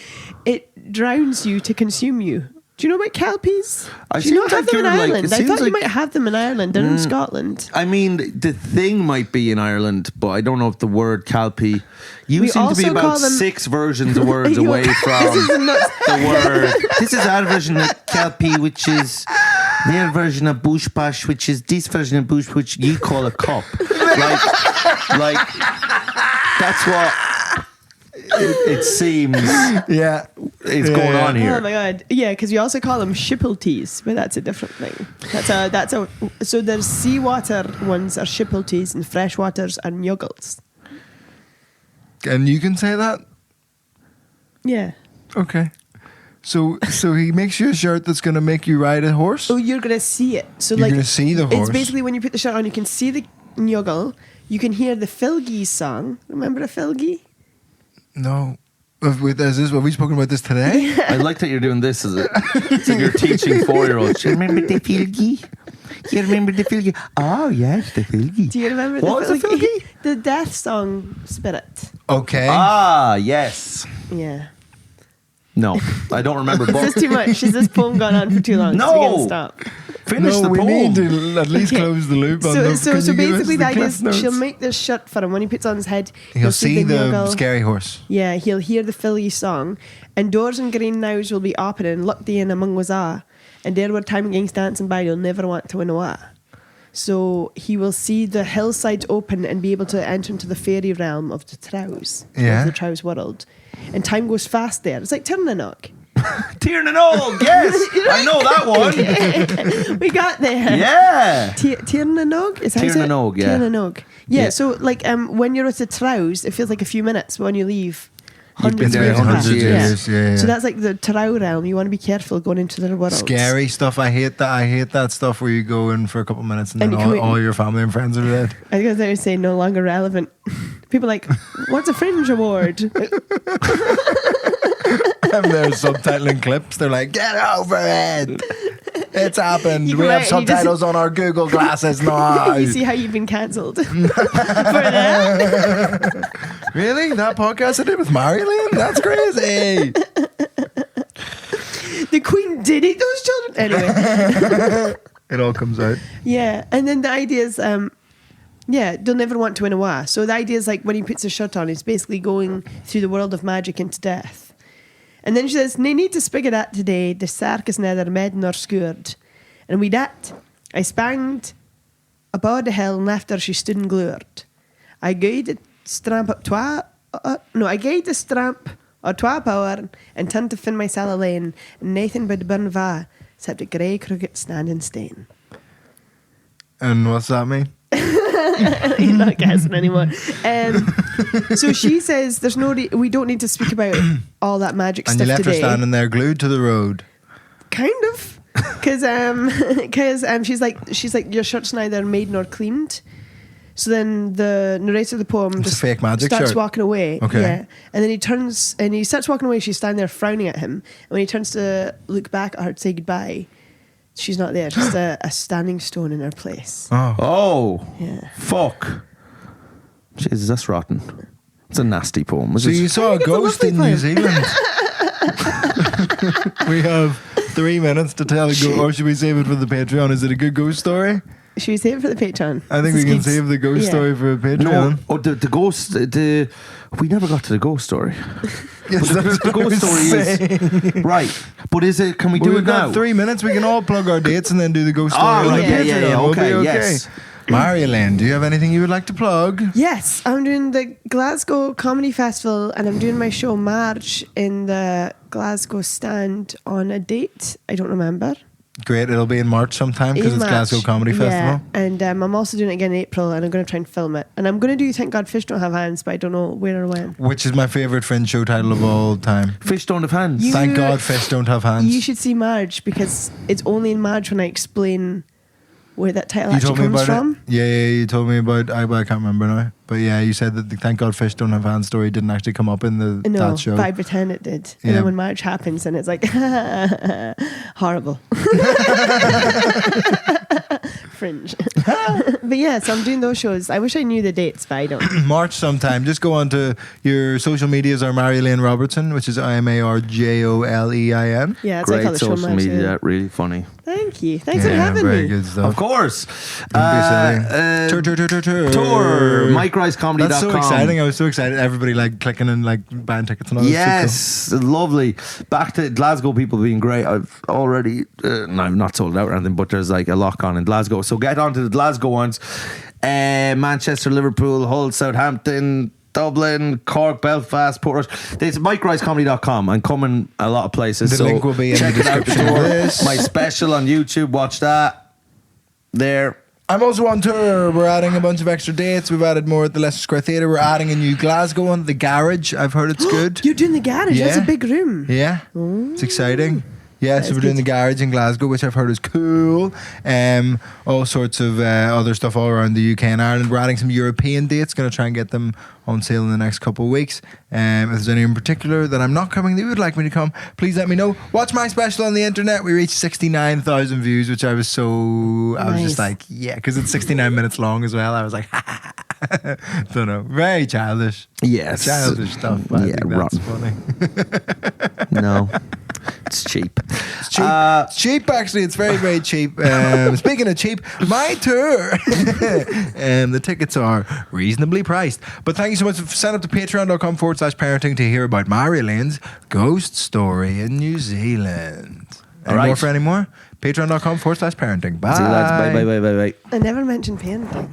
it drowns you to consume you. Do you know about kelpies? I Do you not seem have like them in you're like- Ireland? it I seems thought you like- might have them in Ireland. They're in Scotland. I mean, the thing might be in Ireland, but I don't know if the word calpy. You We seem to be also about call them- 6 versions of words You- away from This is nuts. the word. This is our version of calpy, which is their version of bush bash, which is this version of bush, which you call a cup. Like that's what it seems Yeah. is going on here. Oh my god! Yeah, because we also call them shipplties, but that's a different thing. So there's seawater ones are shipplties and freshwaters are nuggles. And you can say that? Yeah. Okay. So he makes you a shirt that's going to make you ride a horse? Oh, you're gonna see it. So You're like going to see the horse? it's basically when you put the shirt on, you can see the Nuggle, you can hear the Filgy song. Remember the Filgy? No. Have we spoken about this today? I like that you're doing this as it's like you're teaching 4-year-olds. Do you remember the Filgy? Do you remember the Filgy? Oh, yes, the Filgy. Do you remember What the was the Filgy? Filgy? The death song Spirit. Okay. Ah, yes. Yeah. No, I don't remember. Is this too much? Is this poem gone on for too long? No. So we can stop. Finish no, the we poem. need to at least Okay. close the loop on So, the so, can so you give us basically, the idea cliff is notes? she'll make this shirt for him when he puts on his head. He'll see the Nuggle. scary horse. Yeah, he'll hear the Filgy song, and doors and green nows will be opening. Look thee in among was and there where time against dancing by, you'll never want to win a So he will see the hillsides open and be able to enter into the fairy realm of the Trows, Yeah. of the Trows world. And time goes fast there. It's like Tirnanog. Tiernanog, yes, I know that one. We got there. Yeah. Tirnanog? Is that Tirnanog, yeah. Tirnanog. Yeah, Yeah. so like when you're with the Trows, it feels like a few minutes, but when you leave, You've been hundreds of there years have hundreds passed. of years, yeah. So that's like the Trow realm. You want to be careful going into their world. Scary stuff. I hate that. I hate that stuff where you go in for a couple of minutes and And then you come all out- your family and friends are dead. I guess they were saying no longer relevant. People are like, what's a fringe award? And they're subtitling clips. They're like, get over it. It's happened. You We go have out and you just- subtitles on our Google glasses now. You see how you've been cancelled for that? Really? That podcast I did with Marjolein? That's crazy. The Queen did eat those children. Anyway, It all comes out. yeah. And then the idea is, yeah, they'll never want to win a war. So the idea is like when he puts a shirt on, he's basically going through the world of magic into death. And then she says, "Nae need to speak of that today. The sark is neither med nor scourd." And with that, I spanged above the hill, and after she stood and glured. I gaed the stramp up I gaed the stramp or twa power and turned to fin myself alone, and nothing but the burn va, except a grey crooked standing stain. And what's that mean? You're not guessing anymore. So she says, "There's no. We don't need to speak about all that magic And you stuff left her today." standing there glued to the road. Kind of, because she's like your shirt's neither made nor cleaned. So then the narrator of the poem It's a just fake magic starts shirt. walking away. Okay. Yeah, and then he turns and he starts walking away. She's standing there frowning at him, and when he turns to look back at her to say goodbye, she's not there. Just a standing stone in her place. Oh. Oh, Yeah. fuck. Jesus, that's rotten. It's a nasty poem. So you saw a it's a ghost lovely in New poem. Zealand. We have 3 minutes to tell a ghost, or should we save it for the Patreon? Is it a good ghost story? Should we save it for the Patreon? I think This we can keeps- save the ghost yeah. story for a No, Patreon. oh, the ghost. We never got to the ghost story. Yes, But that's the what I ghost was story saying. is right. But is it? Can we Well, do we've it got now? 3 minutes. We can all plug our dates and then do the ghost story. Ah, on right, the yeah, Patreon. yeah, We'll be okay, okay. yes. Marjolein, do you have anything you would like to plug? Yes, I'm doing the Glasgow Comedy Festival and I'm doing my show March in the Glasgow stand on a date. I don't remember. Great, it'll be in March sometime because In it's March. Glasgow Comedy Festival. Yeah, and I'm also doing it again in April and I'm going to try and film it. And I'm going to do Thank God Fish Don't Have Hands, but I don't know where or when. Which is my favourite Fringe show title of all time. Fish don't have hands. You- Thank God fish don't have hands. You should see Marge because it's only in March when I explain where that title You actually told me comes about from. it. Yeah, you told me about. I can't remember now. But yeah, you said that the Thank God Fish Don't Have Hands story didn't actually come up in the No, that show. but I pretend it did. And Yeah. then when March happens, and it's like horrible. Fringe. But yeah, so I'm doing those shows. I wish I knew the dates, but I don't. March sometime. Just go on to your social medias are Marjolein Robertson, which is IMARJOLEIN. Yeah, that's what I call Great the show social March. media. Really funny. Thank you. Thanks for having very me. good stuff. Of course. Don't be silly. Tour. MikeRiceComedy.com. That's so exciting. I was so excited. Everybody like clicking and like buying tickets and all that. Yes, lovely. Back to Glasgow, people being great. I've already, no, I'm not sold out or anything, but there's like a lock on in Glasgow. So get on to the Glasgow ones. Manchester, Liverpool, Hull, Southampton, Dublin, Cork, Belfast, Portrush. It's MikeRiceComedy.com. I'm coming a lot of places. The so link will be in check the it out. description of this. My special on YouTube, watch that. There. I'm also on tour. We're adding a bunch of extra dates. We've added more at the Leicester Square Theatre. We're adding a new Glasgow one, the Garage. I've heard it's good. You're doing the garage. That's a Yeah. big room. Yeah, it's exciting. Yeah, so That's we're doing good. the Garage in Glasgow, which I've heard is cool. All sorts of other stuff all around the UK and Ireland. We're adding some European dates. Going to try and get them on sale in the next couple of weeks. If there's any in particular that I'm not coming that you would like me to come, please let me know. Watch my special on the internet. We reached 69,000 views, which I was just Nice. like, yeah, because it's 69 minutes long as well. I was like, don't know, very childish. Yes. Childish stuff. I Yeah, think that's funny. No. It's cheap. It's cheap. It's cheap, actually. It's very, very cheap. Speaking of cheap, my tour. The tickets are reasonably priced. But thank you so much for signing up to patreon.com/parenting to hear about Marjoleine's ghost story in New Zealand. All Any right. more for any more? Patreon.com/parenting. Bye. See you lads. Bye, bye, bye, bye, bye. I never mentioned parenting.